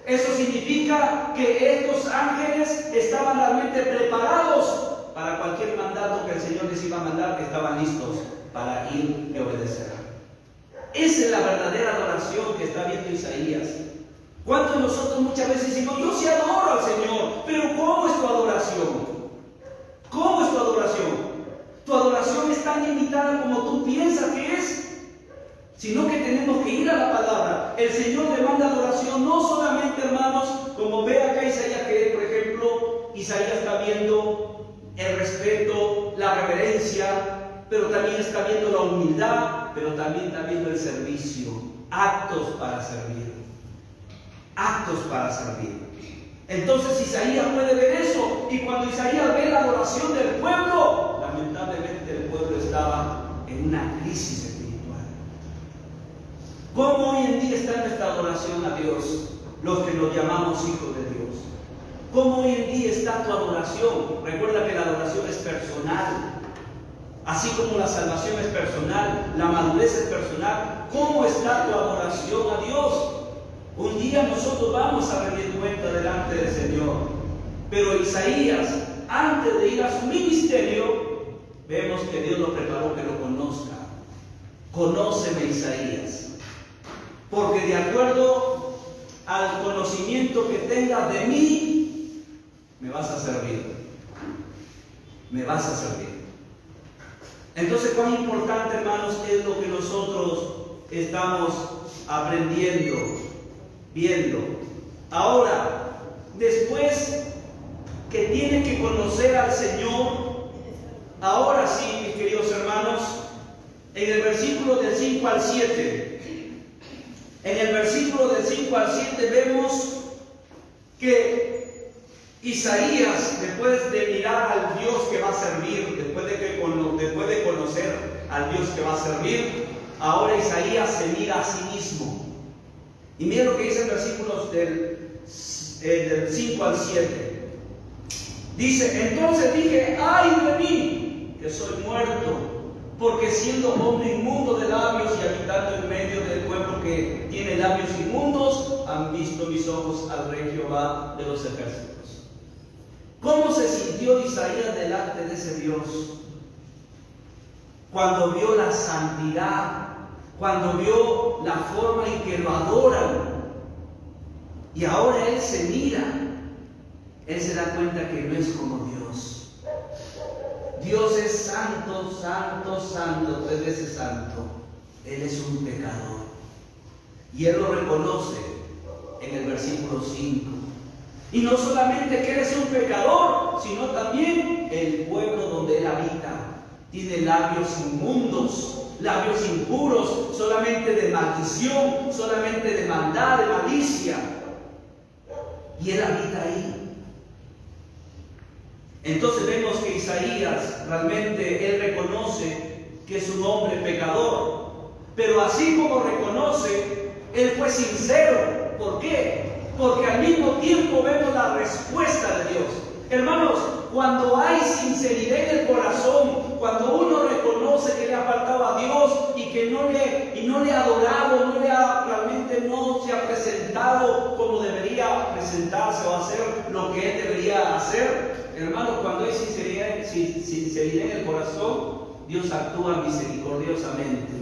Eso significa que estos ángeles estaban realmente preparados para cualquier mandato que el Señor les iba a mandar, que estaban listos para ir y obedecer. Esa es la verdadera adoración que está viendo Isaías. ¿Cuántos de nosotros muchas veces decimos, yo sí adoro al Señor, pero ¿cómo es tu adoración? ¿Cómo es tu adoración? Tu adoración es tan limitada como tú piensas que es, sino que tenemos que ir a la palabra. El Señor demanda adoración, no solamente, hermanos, como ve acá Isaías, que por ejemplo, Isaías está viendo el respeto, la reverencia, pero también está viendo la humildad, pero también está viendo el servicio, actos para servir. Actos para servir. Entonces Isaías puede ver eso, y cuando Isaías ve la adoración del pueblo, lamentablemente el pueblo estaba en una crisis espiritual. ¿Cómo hoy en día está nuestra adoración a Dios, los que nos llamamos hijos de Dios? ¿Cómo hoy en día está tu adoración? Recuerda que la adoración es personal. Así como la salvación es personal, la madurez es personal. ¿Cómo está tu adoración a Dios? Un día nosotros vamos a rendir cuenta delante del Señor. Pero Isaías, antes de ir a su ministerio, vemos que Dios lo preparó que lo conozca. Conóceme, Isaías, porque de acuerdo al conocimiento que tengas de mí, me vas a servir. Me vas a servir. Entonces, cuán importante, hermanos, es lo que nosotros estamos aprendiendo, viendo. Ahora, después que tienen que conocer al Señor, ahora sí, mis queridos hermanos, en el versículo del 5 al 7, en el versículo del 5 al 7 vemos que Isaías, después de mirar al Dios que va a servir, después de conocer al Dios que va a servir, ahora Isaías se mira a sí mismo. Y mira lo que dice en versículos del 5 al 7. Dice: entonces dije, ay de mí, que soy muerto, porque siendo hombre inmundo de labios y habitando en medio del pueblo que tiene labios inmundos, han visto mis ojos al Rey Jehová de los ejércitos. ¿Cómo se sintió Isaías delante de ese Dios? Cuando vio la santidad, cuando vio la forma en que lo adoran, y ahora él se mira, él se da cuenta que no es como Dios. Dios es santo, santo, santo, 3 veces santo. Él es un pecador. Y él lo reconoce en el versículo 5. Y no solamente que él es un pecador, sino también el pueblo donde él habita tiene labios inmundos, labios impuros, solamente de maldición, solamente de maldad, de malicia. Y él habita ahí. Entonces vemos que Isaías realmente él reconoce que es un hombre pecador, pero así como reconoce, él fue sincero. ¿Por qué? Porque al mismo tiempo vemos la respuesta de Dios. Hermanos, cuando hay sinceridad en el corazón, cuando uno reconoce que le ha faltado a Dios y que no le ha adorado, realmente no se ha presentado como debería presentarse o hacer lo que él debería hacer, hermanos, cuando hay sinceridad en el corazón, Dios actúa misericordiosamente.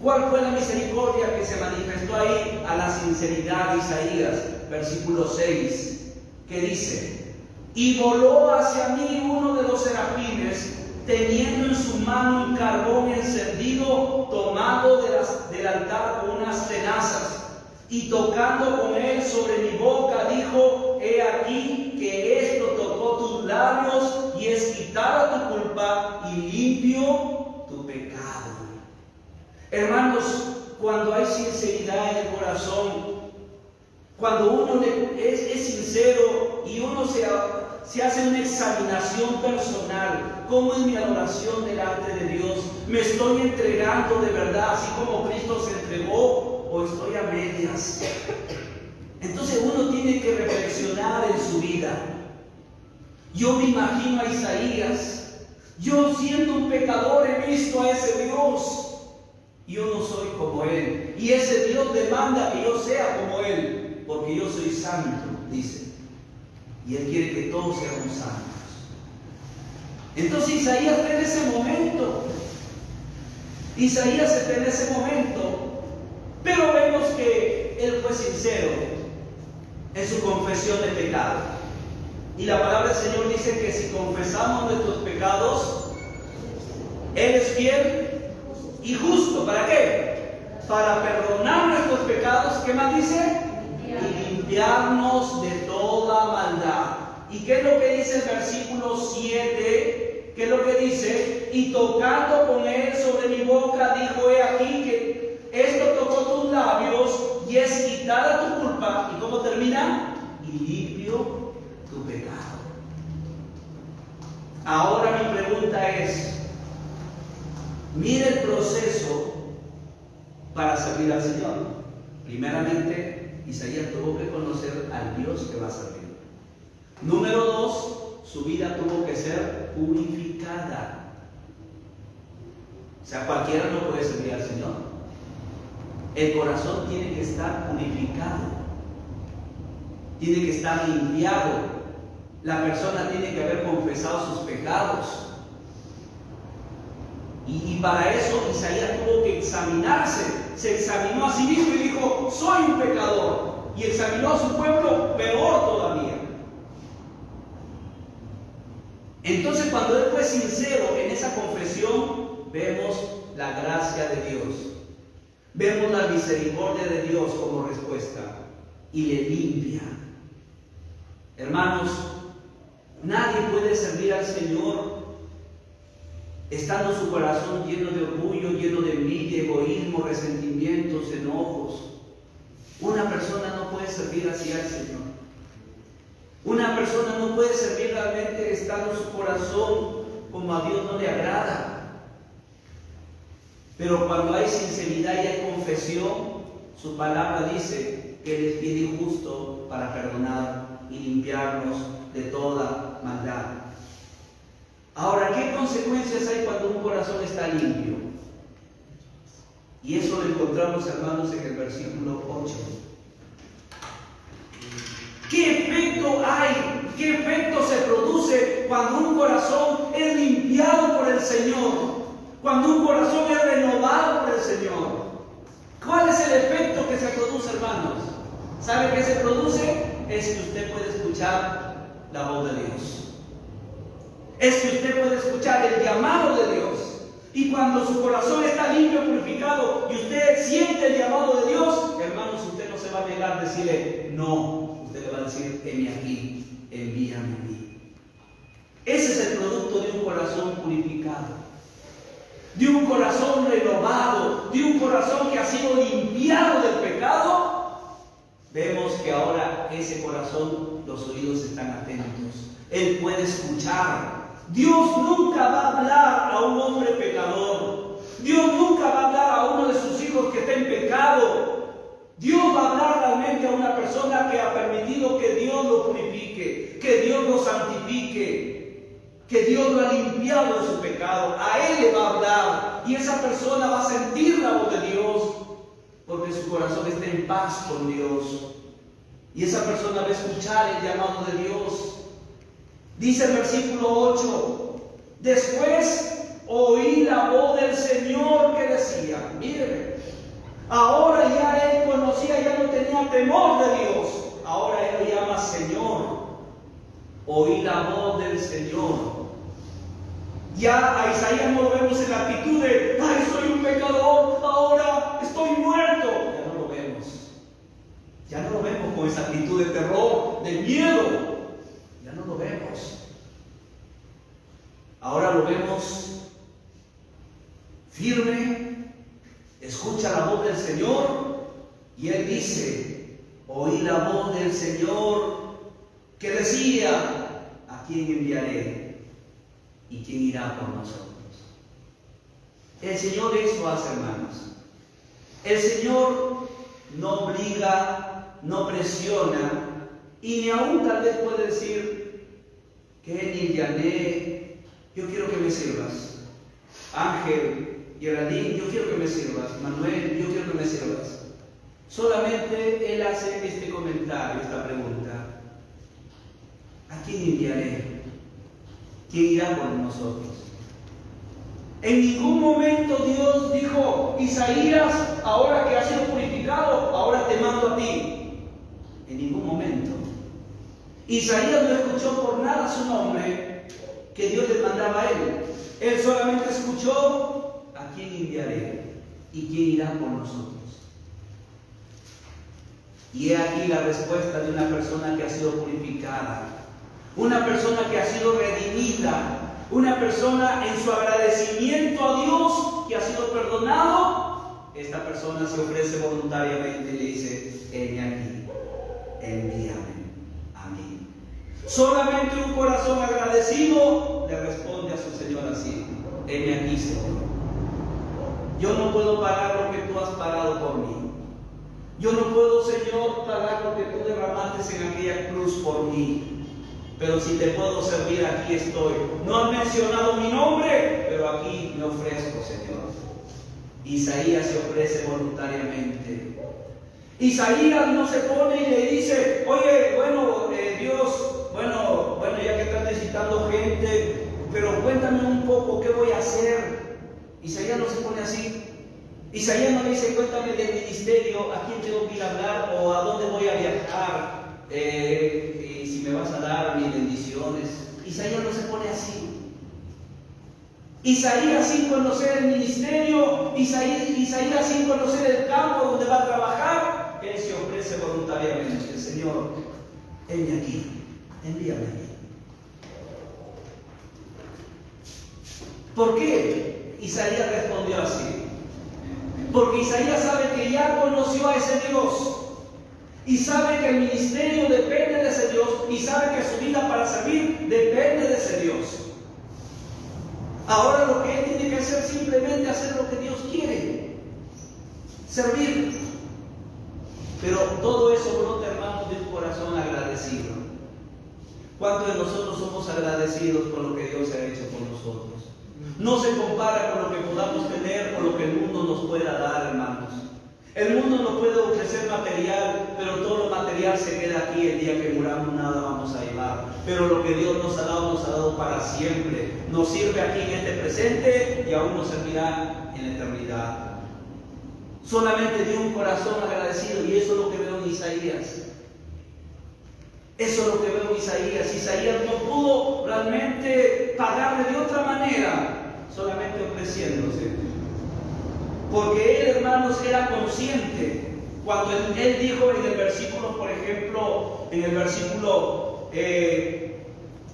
¿Cuál fue la misericordia que se manifestó ahí a la sinceridad de Isaías? Versículo 6, que dice: y voló hacia mí uno de los serafines, teniendo en su mano un carbón encendido, tomado del altar con unas tenazas, y tocando con él sobre mi boca, dijo: he aquí que esto tocó tus labios, y es quitada tu culpa y limpio tu pecado. Hermanos, cuando hay sinceridad en el corazón, cuando uno es sincero y uno se hace una examinación personal, ¿cómo es mi adoración delante de Dios? ¿Me estoy entregando de verdad, así como Cristo se entregó, o estoy a medias? Entonces uno tiene que reflexionar en su vida. Yo me imagino a Isaías, yo siendo un pecador he visto a ese Dios. Yo no soy como Él, y ese Dios demanda que yo sea como Él, porque yo soy santo, dice, y Él quiere que todos seamos santos. Entonces Isaías está en ese momento, Isaías está en ese momento, pero vemos que él fue sincero en su confesión de pecado, y la palabra del Señor dice que si confesamos nuestros pecados, Él es fiel y justo. ¿Para qué? Para perdonar nuestros pecados. ¿Qué más dice? Y limpiarnos de toda maldad. ¿Y qué es lo que dice el versículo 7? ¿Qué es lo que dice? Y tocando con él sobre mi boca, dijo: he aquí que esto tocó tus labios, y es quitada tu culpa. ¿Y cómo termina? Y limpio tu pecado. Ahora mi pregunta es: mire el proceso para servir al Señor. Primeramente, Isaías tuvo que conocer al Dios que va a servir. Número 2, su vida tuvo que ser purificada. O sea, cualquiera no puede servir al Señor. El corazón tiene que estar purificado, tiene que estar limpiado. La persona tiene que haber confesado sus pecados. Y para eso Isaías tuvo que examinarse. Se examinó a sí mismo y dijo: soy un pecador. Y examinó a su pueblo peor todavía. Entonces, cuando él fue sincero en esa confesión, vemos la gracia de Dios, vemos la misericordia de Dios como respuesta, y le limpia. Hermanos, nadie puede servir al Señor estando su corazón lleno de orgullo, lleno de envidia, egoísmo, resentimientos, enojos. Una persona no puede servir así al Señor. Una persona no puede servir realmente estando su corazón como a Dios no le agrada. Pero cuando hay sinceridad y hay confesión, su palabra dice que Él es fiel y justo para perdonar y limpiarnos de toda maldad. Ahora, ¿qué consecuencias hay cuando un corazón está limpio? Y eso lo encontramos, hermanos, en el versículo 8. ¿Qué efecto hay? ¿Qué efecto se produce cuando un corazón es limpiado por el Señor? Cuando un corazón es renovado por el Señor. ¿Cuál es el efecto que se produce, hermanos? ¿Sabe qué se produce? Es que usted puede escuchar la voz de Dios. Es que usted puede escuchar el llamado de Dios. Y cuando su corazón está limpio, purificado, y usted siente el llamado de Dios, hermanos, usted no se va a negar a decirle no. Usted le va a decir, heme aquí, envíame a mí. Ese es el producto de un corazón purificado, de un corazón renovado, de un corazón que ha sido limpiado del pecado. Vemos que ahora ese corazón, los oídos están atentos. Él puede escuchar. Dios nunca va a hablar a un hombre pecador. Dios nunca va a hablar a uno de sus hijos que está en pecado. Dios va a hablar realmente a una persona que ha permitido que Dios lo purifique, que Dios lo santifique, que Dios lo ha limpiado de su pecado. A Él le va a hablar y esa persona va a sentir la voz de Dios porque su corazón está en paz con Dios. Y esa persona va a escuchar el llamado de Dios. Dice el versículo 8, después oí la voz del Señor que decía, mire, ahora ya él conocía, ya no tenía temor de Dios, ahora él lo llama Señor. Oí la voz del Señor. Ya a Isaías no lo vemos en la actitud de, ay, soy un pecador, ahora estoy muerto. Ya no lo vemos. Ya no lo vemos con esa actitud de terror, de miedo. Ya no lo vemos. Ahora lo vemos firme, escucha la voz del Señor y Él dice, oí la voz del Señor que decía, ¿a quién enviaré? ¿Y quién irá por nosotros? El Señor eso hace, hermanos. El Señor no obliga, no presiona, y ni aún tal vez puede decir, Kenny, Yané, yo quiero que me sirvas. Ángel, Geraldine, yo quiero que me sirvas. Manuel, yo quiero que me sirvas. Solamente Él hace este comentario, esta pregunta. ¿A quién enviaré? ¿Quién irá por nosotros? En ningún momento Dios dijo, Isaías, ahora que has sido purificado, ahora te mando a ti. En ningún momento. Isaías no escuchó por nada su nombre que Dios le mandaba a él. Él solamente escuchó, ¿a quién enviaré? ¿Y quién irá por nosotros? Y he aquí la respuesta de una persona que ha sido purificada, una persona que ha sido redimida, una persona en su agradecimiento a Dios que ha sido perdonado. Esta persona se ofrece voluntariamente y le dice, heme aquí, envíame a mí. Solamente un corazón agradecido le responde a su Señor así, heme aquí, Señor. Yo no puedo pagar lo que tú has pagado por mí. Yo no puedo, Señor, pagar lo que tú derramaste en aquella cruz por mí. Pero si te puedo servir, aquí estoy. No has mencionado mi nombre, pero aquí me ofrezco, Señor. Isaías se ofrece voluntariamente. Isaías no se pone y le dice, oye, Dios, ya que estás necesitando gente, pero cuéntame un poco, ¿qué voy a hacer? Isaías no se pone así. Isaías no dice, cuéntame del ministerio, a quién tengo que ir a hablar o a dónde voy a viajar, y si me vas a dar mis bendiciones. Isaías no se pone así. Isaías sin conocer el ministerio, Isaías sin conocer el campo donde va a trabajar, él se ofrece voluntariamente. Señor, heme aquí, envíame a mí. ¿Por qué Isaías respondió así? Porque Isaías sabe que ya conoció a ese Dios. Y sabe que el ministerio depende de ese Dios. Y sabe que su vida para servir depende de ese Dios. Ahora lo que él tiene que hacer es simplemente hacer lo que Dios quiere. Servir. Pero todo eso brota, hermanos, de un corazón agradecido. ¿Cuántos de nosotros somos agradecidos por lo que Dios ha hecho con nosotros? No se compara con lo que podamos tener o lo que el mundo nos pueda dar, hermanos. El mundo nos puede ofrecer material, pero todo lo material se queda aquí. El día que muramos nada vamos a llevar. Pero lo que Dios nos ha dado para siempre. Nos sirve aquí en este presente y aún nos servirá en la eternidad. Solamente de un corazón agradecido, y eso es lo que veo en Isaías. Eso es lo que veo en Isaías. Isaías no pudo realmente pagarle de otra manera, solamente ofreciéndose. Porque él, hermanos, era consciente. Cuando él dijo en el versículo, por ejemplo, en el versículo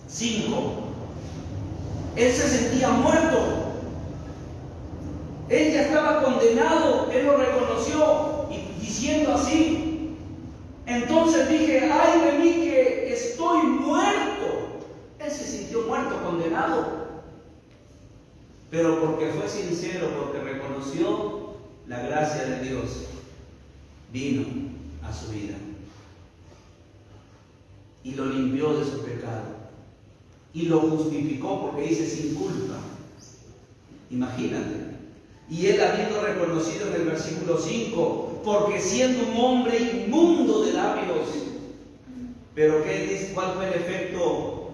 5, él se sentía muerto. Él ya estaba condenado, él lo reconoció, y diciendo así: entonces dije, ay de mí que estoy muerto. Él se sintió muerto, condenado. Pero porque fue sincero, porque reconoció la gracia de Dios, vino a su vida y lo limpió de su pecado y lo justificó, porque dice sin culpa. Imagínate. Y él habiendo reconocido en el versículo 5, porque siendo un hombre inmundo de labios. Pero ¿qué dice? ¿Cuál fue el efecto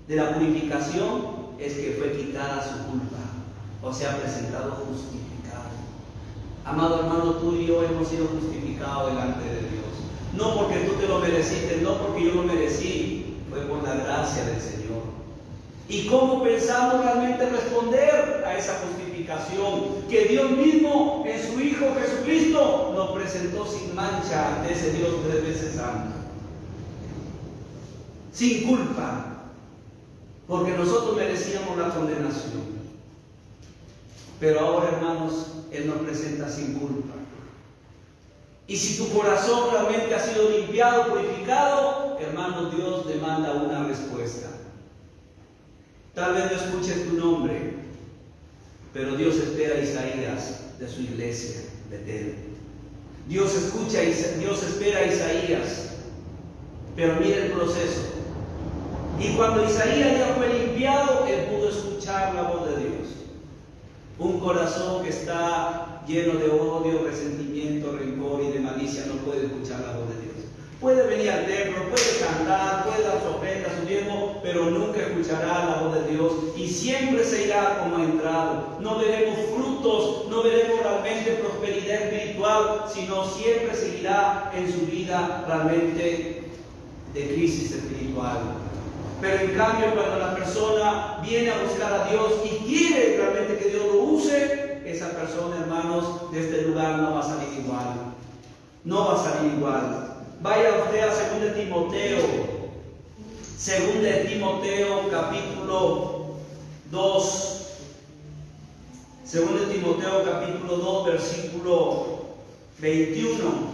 de la purificación? Es que fue quitada su culpa, o sea, presentado justificado. Amado hermano, tú y yo hemos sido justificados delante de Dios. No porque tú te lo mereciste, no porque yo lo merecí, fue por la gracia del Señor. ¿Y cómo pensamos realmente responder a esa justificación? Que Dios mismo en su Hijo Jesucristo nos presentó sin mancha ante ese Dios 3 veces santo. Sin culpa, porque nosotros merecíamos la condenación. Pero ahora, hermanos, Él nos presenta sin culpa. Y si tu corazón realmente ha sido limpiado, purificado, hermano, Dios demanda una respuesta. Tal vez no escuches tu nombre, pero Dios espera a Isaías de su iglesia, Betel. Dios espera a Isaías, pero mira el proceso. Y cuando Isaías ya fue limpiado, él pudo escuchar la voz de Dios. Un corazón que está lleno de odio, resentimiento, rencor y de malicia no puede escuchar la voz de Dios. Puede venir al templo, puede cantar, puede dar su ofrenda, su diezmo, pero nunca escuchará la voz de Dios y siempre se irá como ha entrado. No veremos frutos, no veremos realmente prosperidad espiritual, sino siempre seguirá en su vida realmente de crisis espiritual. Pero en cambio, cuando la persona viene a buscar a Dios y quiere realmente que Dios lo use, esa persona, hermanos, de este lugar no va a salir igual. No va a salir igual. Vaya usted a 2 Timoteo capítulo 2. 2 Timoteo capítulo 2, versículo 21.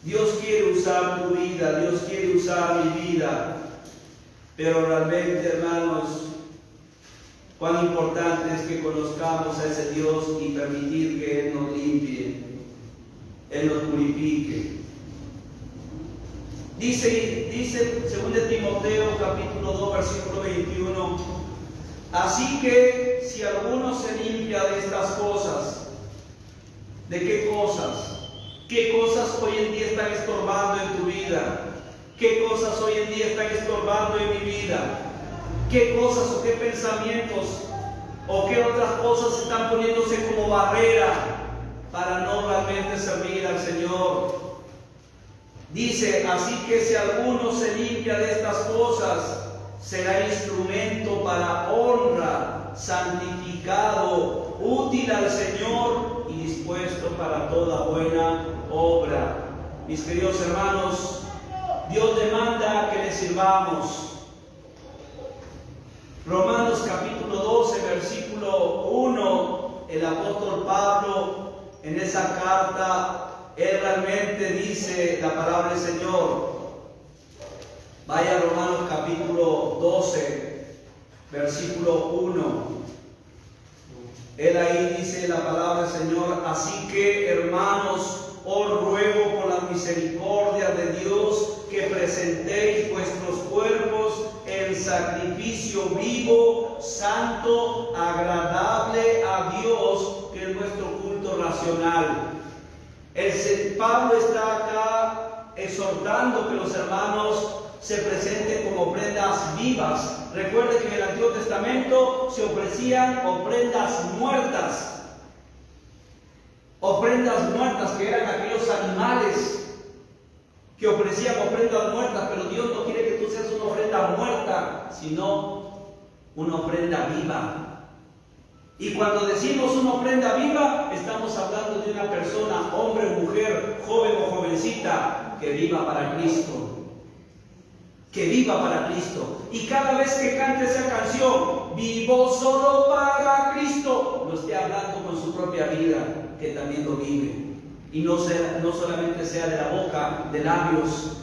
Dios quiere usar tu vida, Dios quiere usar mi vida, pero realmente, hermanos, cuán importante es que conozcamos a ese Dios y permitir que Él nos limpie, Él nos purifique. Dice 2 Timoteo capítulo 2, versículo 21, así que si alguno se limpia de estas cosas, ¿de qué cosas? ¿Qué cosas hoy en día están estorbando en tu vida? ¿Qué cosas hoy en día están estorbando en mi vida? ¿Qué cosas o qué pensamientos o qué otras cosas están poniéndose como barrera para no realmente servir al Señor? Dice, así que si alguno se limpia de estas cosas, será instrumento para honra, santificado, útil al Señor y dispuesto para toda buena obra. Mis queridos hermanos, Dios demanda que le sirvamos. Romanos capítulo 12, versículo 1, el apóstol Pablo en esa carta, él realmente dice la palabra del Señor. Vaya a Romanos capítulo 12, versículo 1. Él ahí dice la palabra del Señor: así que, hermanos, os ruego por la misericordia de Dios que presentéis vuestros cuerpos en sacrificio vivo, santo, agradable a Dios, que es nuestro culto racional. Pablo está acá exhortando que los hermanos se presenten como ofrendas vivas. Recuerde que en el Antiguo Testamento se ofrecían ofrendas muertas. Ofrendas muertas, que eran aquellos animales que ofrecían ofrendas muertas, pero Dios no quiere que tú seas una ofrenda muerta, sino una ofrenda viva. Y cuando decimos una ofrenda viva, estamos hablando de una persona, hombre o mujer, joven o jovencita, que viva para Cristo. Que viva para Cristo. Y cada vez que cante esa canción, vivo solo para Cristo, lo esté hablando con su propia vida, que también lo vive. Y no solamente sea de la boca, de labios,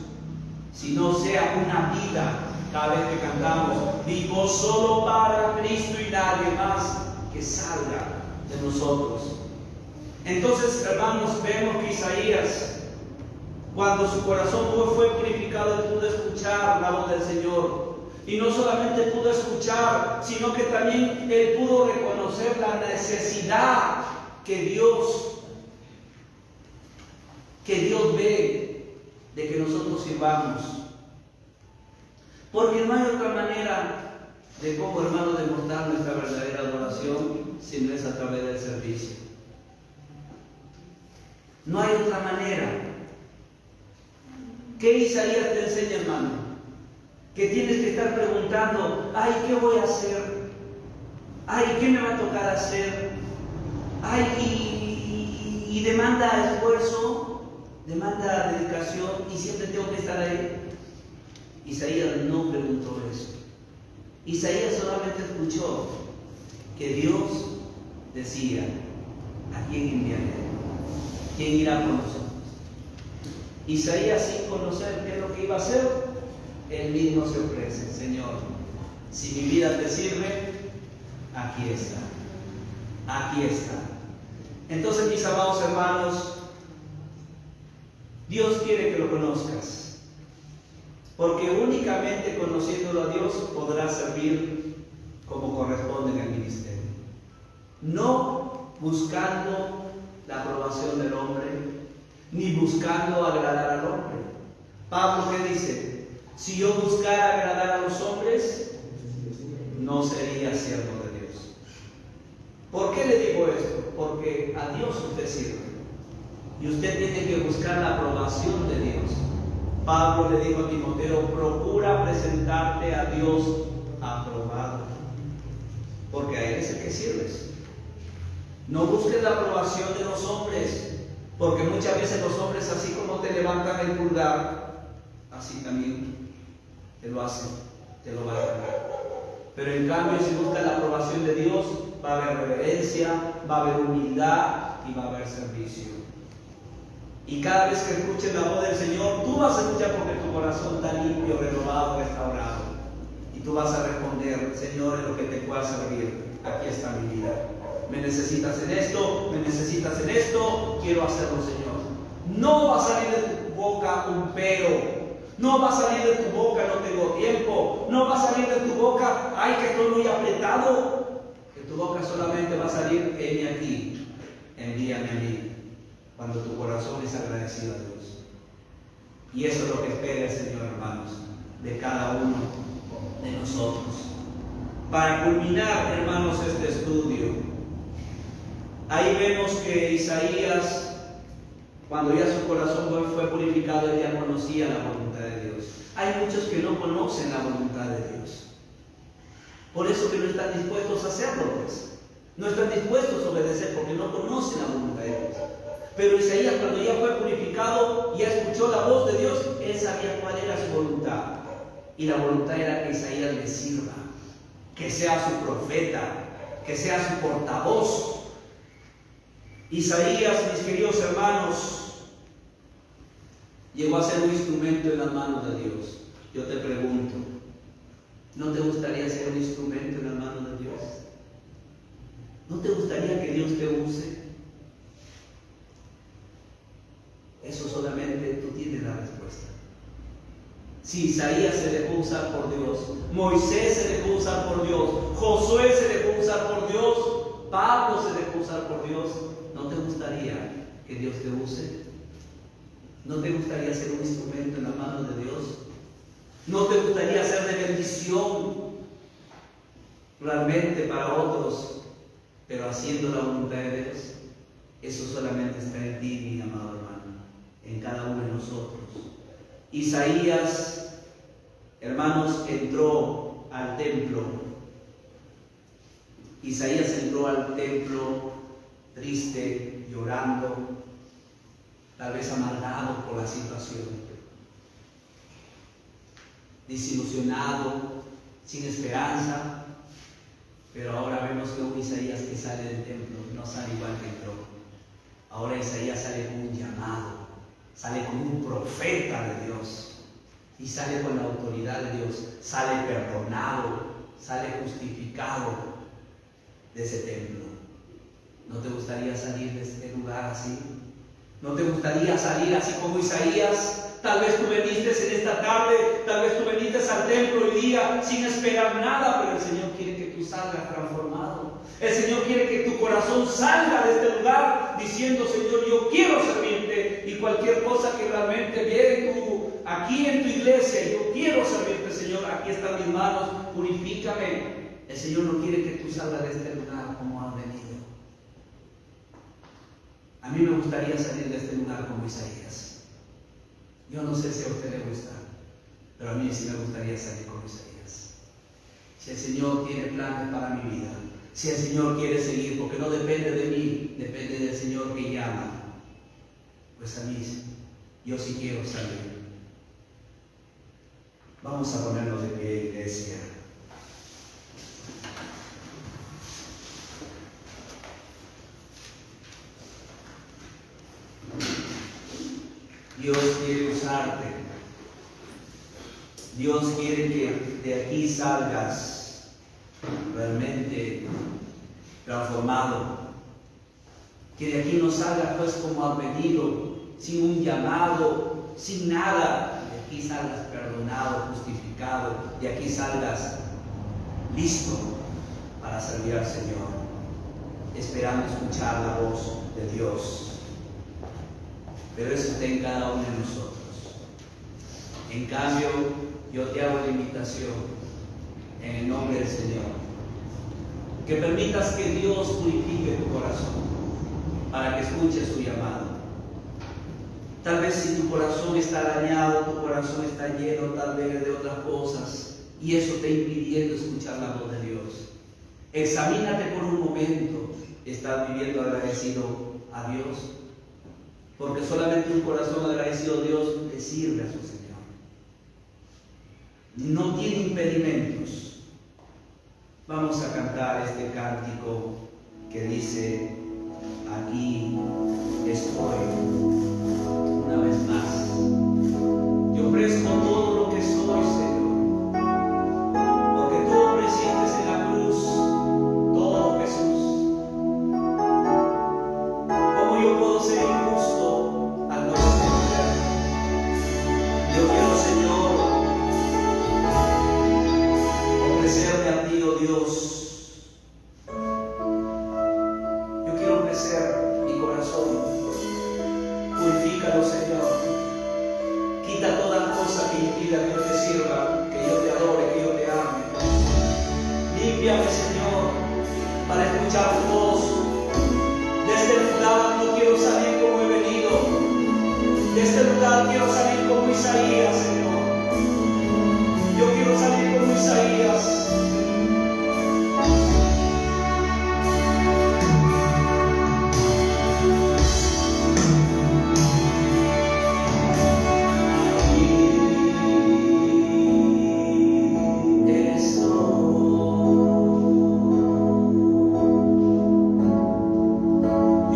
sino sea una vida. Cada vez que cantamos, vivo solo para Cristo y nadie más, que salga de nosotros. Entonces, hermanos, vemos que Isaías, cuando su corazón fue purificado, él pudo escuchar la voz del Señor. Y no solamente pudo escuchar, sino que también él pudo reconocer la necesidad que Dios ve de que nosotros sirvamos. Porque no hay otra manera de cómo, hermanos, demostrar nuestra verdadera adoración si no es a través del servicio. No hay otra manera. ¿Qué Isaías te enseña, hermano? Que tienes que estar preguntando: ay, ¿qué voy a hacer? Ay, ¿qué me va a tocar hacer? Ay, y demanda esfuerzo, demanda dedicación, y siempre tengo que estar ahí. Isaías no preguntó eso. Isaías solamente escuchó que Dios decía: ¿a quién enviaré? ¿Quién irá por nosotros? Isaías, sin conocer qué es lo que iba a hacer, él mismo se ofrece: Señor, si mi vida te sirve, aquí está. Aquí está. Entonces, mis amados hermanos, Dios quiere que lo conozcas, porque únicamente conociéndolo a Dios podrás servir como corresponde en el ministerio, no buscando la aprobación del hombre, ni buscando agradar al hombre. Pablo, ¿qué dice? Si yo buscara agradar a los hombres, no sería siervo de Dios. ¿Por qué le digo esto? Porque a Dios usted sirve, y usted tiene que buscar la aprobación de Dios. Pablo le dijo a Timoteo: procura presentarte a Dios aprobado, porque a Él es el que sirves. No busques la aprobación de los hombres, porque muchas veces los hombres, así como te levantan el pulgar, así también te lo hacen, te lo van a dar. Pero en cambio, si buscas la aprobación de Dios, va a haber reverencia, va a haber humildad y va a haber servicio. Y cada vez que escuches la voz del Señor, tú vas a escuchar, porque tu corazón está limpio, renovado, restaurado. Y tú vas a responder: Señor, en lo que te pueda servir, aquí está mi vida. Me necesitas en esto, me necesitas en esto, quiero hacerlo, Señor. No va a salir de tu boca un pero. No va a salir de tu boca: no tengo tiempo. No va a salir de tu boca: ay, que estoy muy apretado. De tu boca solamente va a salir: heme aquí, envíame a mí. Cuando tu corazón es agradecido a Dios. Y eso es lo que espera el Señor, hermanos, de cada uno de nosotros. Para culminar, hermanos, este estudio, ahí vemos que Isaías, cuando ya su corazón fue purificado, él ya conocía la voluntad de Dios. Hay muchos que no conocen la voluntad de Dios, por eso que no están dispuestos a hacerlo, pues. No están dispuestos a obedecer porque no conocen la voluntad de Dios. Pero Isaías, cuando ya fue purificado, ya escuchó la voz de Dios, él sabía cuál era su voluntad. Y la voluntad era que Isaías le sirva, que sea su profeta, que sea su portavoz. Isaías, mis queridos hermanos, llegó a ser un instrumento en las manos de Dios. Yo te pregunto, ¿no te gustaría ser un instrumento en las manos de Dios? ¿No te gustaría que Dios te use? Eso solamente tú tienes la respuesta. Si Isaías se dejó usar por Dios, Moisés se dejó usar por Dios, Josué se dejó usar por Dios, Pablo se dejó usar por Dios, ¿no te gustaría que Dios te use? ¿No te gustaría ser un instrumento en las manos de Dios? ¿No te gustaría ser de bendición realmente para otros, pero haciendo la voluntad de Dios? Eso solamente está en ti, mi amado hermano, en cada uno de nosotros. Isaías, hermanos, entró al templo. Isaías entró al templo triste, llorando, tal vez amargado por la situación, desilusionado, sin esperanza. Pero ahora vemos que un Isaías que sale del templo no sale igual que entró. Ahora Isaías sale con un llamado, sale como un profeta de Dios y sale con la autoridad de Dios, sale perdonado, sale justificado de ese templo. ¿No te gustaría salir de este lugar así? ¿No te gustaría salir así como Isaías? Tal vez tú veniste en esta tarde, tal vez tú veniste al templo hoy día sin esperar nada, pero el Señor quiere que tú salgas transformado. El Señor quiere que tu corazón salga de este lugar diciendo: Señor, yo quiero servirte, y cualquier cosa que realmente viene tú aquí en tu iglesia, yo quiero servirte, Señor, aquí están mis manos, purifícame. El Señor no quiere que tú salgas de este lugar como has venido. A mí me gustaría salir de este lugar como Isaías. Yo no sé si a usted le gusta, pero a mí sí me gustaría salir como Isaías. Si el Señor tiene planes para mi vida, si el Señor quiere seguir, porque no depende de mí, depende del Señor que llama, pues a mí yo sí quiero salir. Vamos a ponernos de pie, iglesia. Dios quiere usarte. Dios quiere que de aquí salgas realmente transformado. Que de aquí no salgas pues como has venido, sin un llamado, sin nada. De aquí salgas perdonado, justificado. De aquí salgas listo para servir al Señor, esperando escuchar la voz de Dios. Pero eso está en cada uno de nosotros. En cambio, yo te hago la invitación en el nombre del Señor, que permitas que Dios purifique tu corazón para que escuches su llamado. Tal vez si tu corazón está dañado, tu corazón está lleno tal vez de otras cosas, y eso te impidiendo escuchar la voz de Dios. Examínate por un momento. ¿Estás viviendo agradecido a Dios? Porque solamente un corazón agradecido a Dios le sirve a su Señor. No tiene impedimentos. Vamos a cantar este cántico que dice: aquí estoy. Una vez más, yo ofrezco todo lo que soy, Señor, porque tú ofreciste en la cruz todo, Jesús. ¿Cómo yo puedo ser injusto al no defender? Yo quiero, Señor, ofrecerme a ti, oh Dios. Yo quiero ofrecer mi corazón. Purifícalo, Señor. Quita toda cosa que impida que yo te sirva, que yo te adore, que yo te ame. Límpiame, Señor, para escuchar tu voz. De este lugar no quiero salir como he venido. De este lugar quiero salir como Isaías, Señor. Yo quiero salir como Isaías.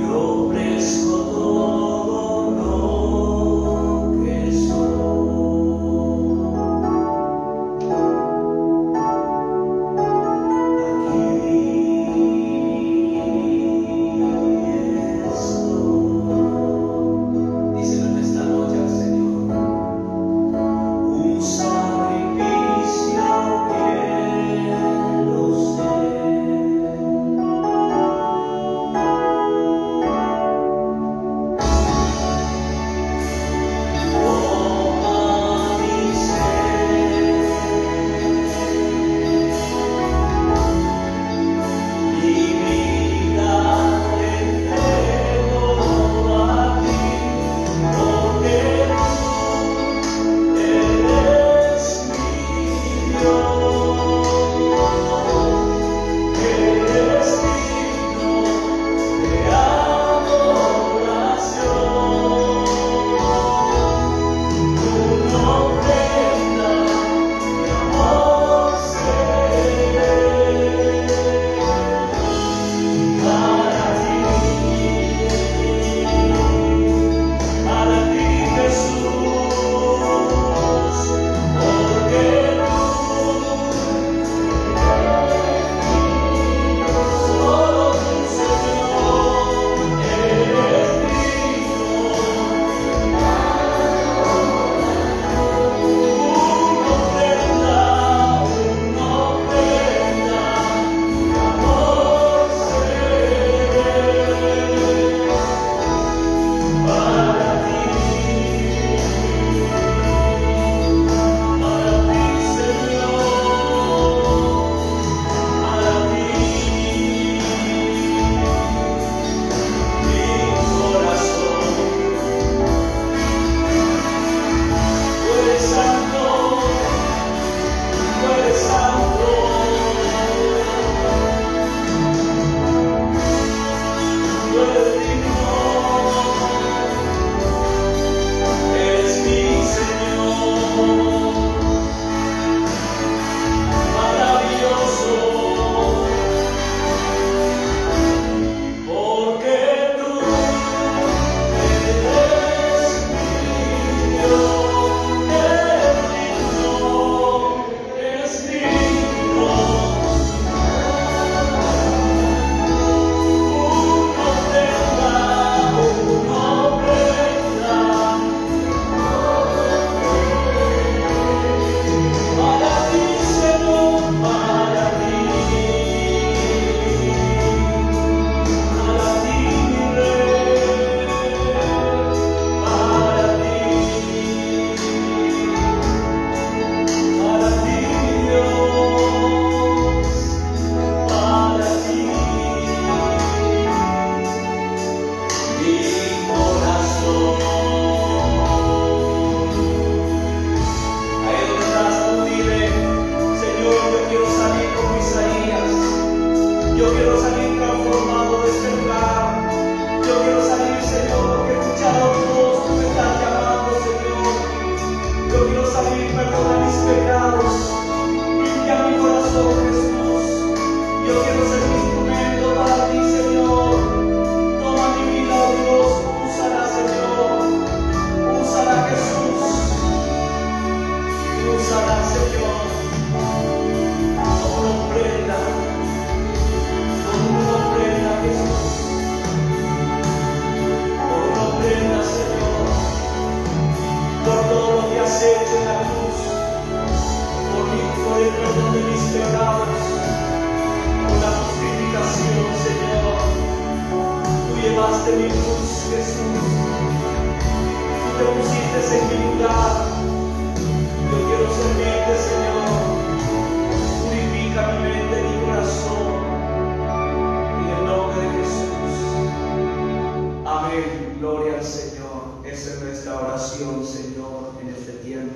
Yo llevaste mi cruz, Jesús. Tú te pusiste en mi lugar. Yo quiero servirte, Señor. Purifica mi mente, mi corazón. En el nombre de Jesús. Amén. Gloria al Señor. Esa es nuestra oración, Señor, en este tiempo.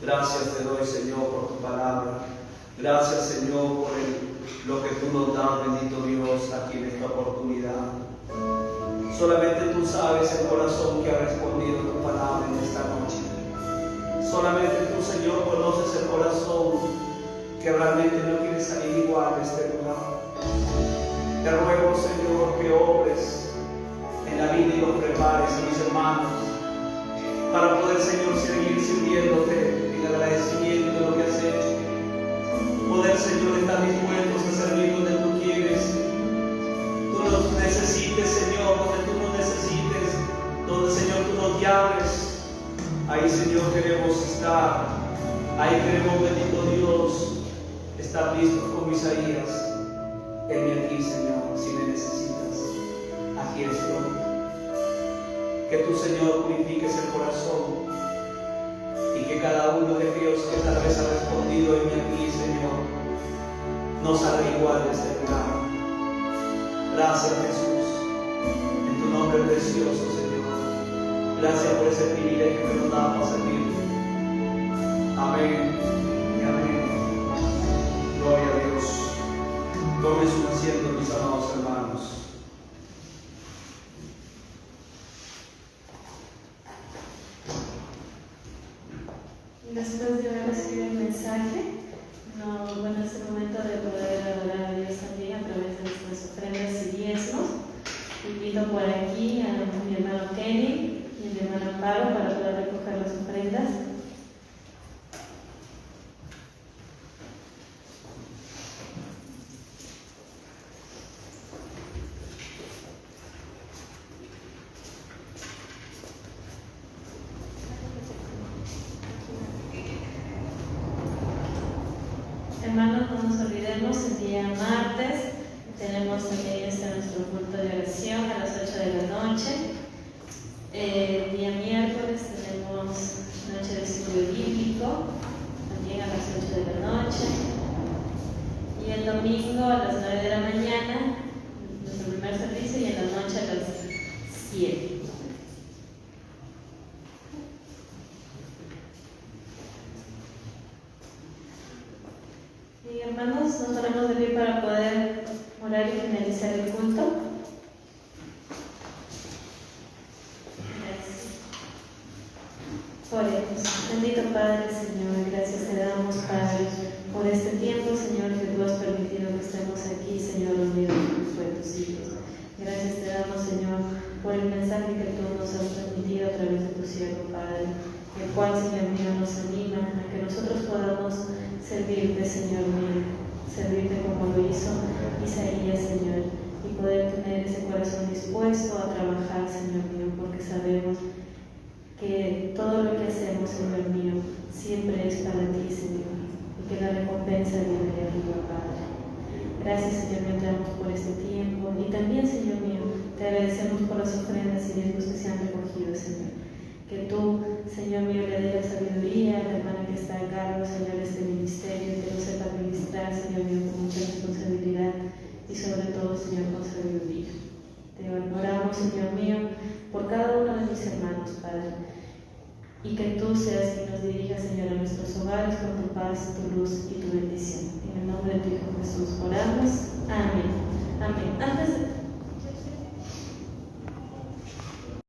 Gracias te doy, Señor, por tu palabra. Gracias, Señor, por lo que tú nos das, bendito Dios, aquí en esta oportunidad. Solamente tú sabes el corazón que ha respondido tu palabra en esta noche. Solamente tú, Señor, conoces el corazón que realmente no quiere salir igual de este lugar. Te ruego, Señor, que obres en la vida y los prepares a mis hermanos para poder, Señor, seguir sirviéndote en agradecimiento de lo que has hecho. Poder, Señor, estar dispuestos a servir donde tú quieres. Tú nos necesites, Señor, donde tú nos necesites, donde, Señor, tú nos llames. Ahí, Señor, queremos estar. Ahí queremos, bendito Dios, estar listos como Isaías. Heme aquí, Señor, si me necesitas. Aquí estoy. Que tú, Señor, purifiques el corazón y que cada uno de ellos que tal vez ha respondido en aquí, Señor, no salga igual de este lugar. Gracias, Jesús, en tu nombre precioso, Señor. Gracias por ese privilegio que nos da para servirte. Amén y amén. Gloria a Dios. Tomen su asiento, mis amados hermanos. Después de haber recibido el mensaje, bueno, es el momento de poder adorar a Dios también a través de nuestras ofrendas y diezmos. Invito por aquí a mi hermano Kenny y a mi hermano Amparo para poder recoger las ofrendas. Hermanos, no nos olvidemos, el día martes tenemos también nuestro culto de oración a las 8 de la noche. El día miércoles tenemos noche de estudio bíblico, también a las 8 de la noche. Y el domingo a las 9 de la mañana, nuestro primer servicio, y en la noche a las 7. Y hermanos, nos ponemos de pie para poder orar y finalizar el culto. Gracias. Oremos. Bendito Padre, Señor, gracias te damos, Padre, por este tiempo, Señor, que tú has permitido que estemos aquí, Señor, unidos con tus hijos. Gracias te damos, Señor, por el mensaje que tú nos has transmitido a través de tu siervo, Padre, el cual, Señor mío, nos anima a que nosotros podamos servirte, Señor mío, servirte como lo hizo Isaías, Señor, y poder tener ese corazón dispuesto a trabajar, Señor mío, porque sabemos que todo lo que hacemos, Señor mío, siempre es para ti, Señor, y que la recompensa viene de arriba, Padre. Gracias, Señor mío, te damos por este tiempo, y también, Señor mío, te agradecemos por las ofrendas y diezmos que se han recogido, Señor. Que tú, Señor mío, le dé la sabiduría a la hermana que está a cargo, Señor, de este ministerio, que lo sepa administrar, Señor mío, con mucha responsabilidad y sobre todo, Señor, con sabiduría. Te oramos, Señor mío, por cada uno de mis hermanos, Padre, y que tú seas quien nos dirija, Señor, a nuestros hogares con tu paz, tu luz y tu bendición. En el nombre de tu Hijo Jesús oramos. Amén.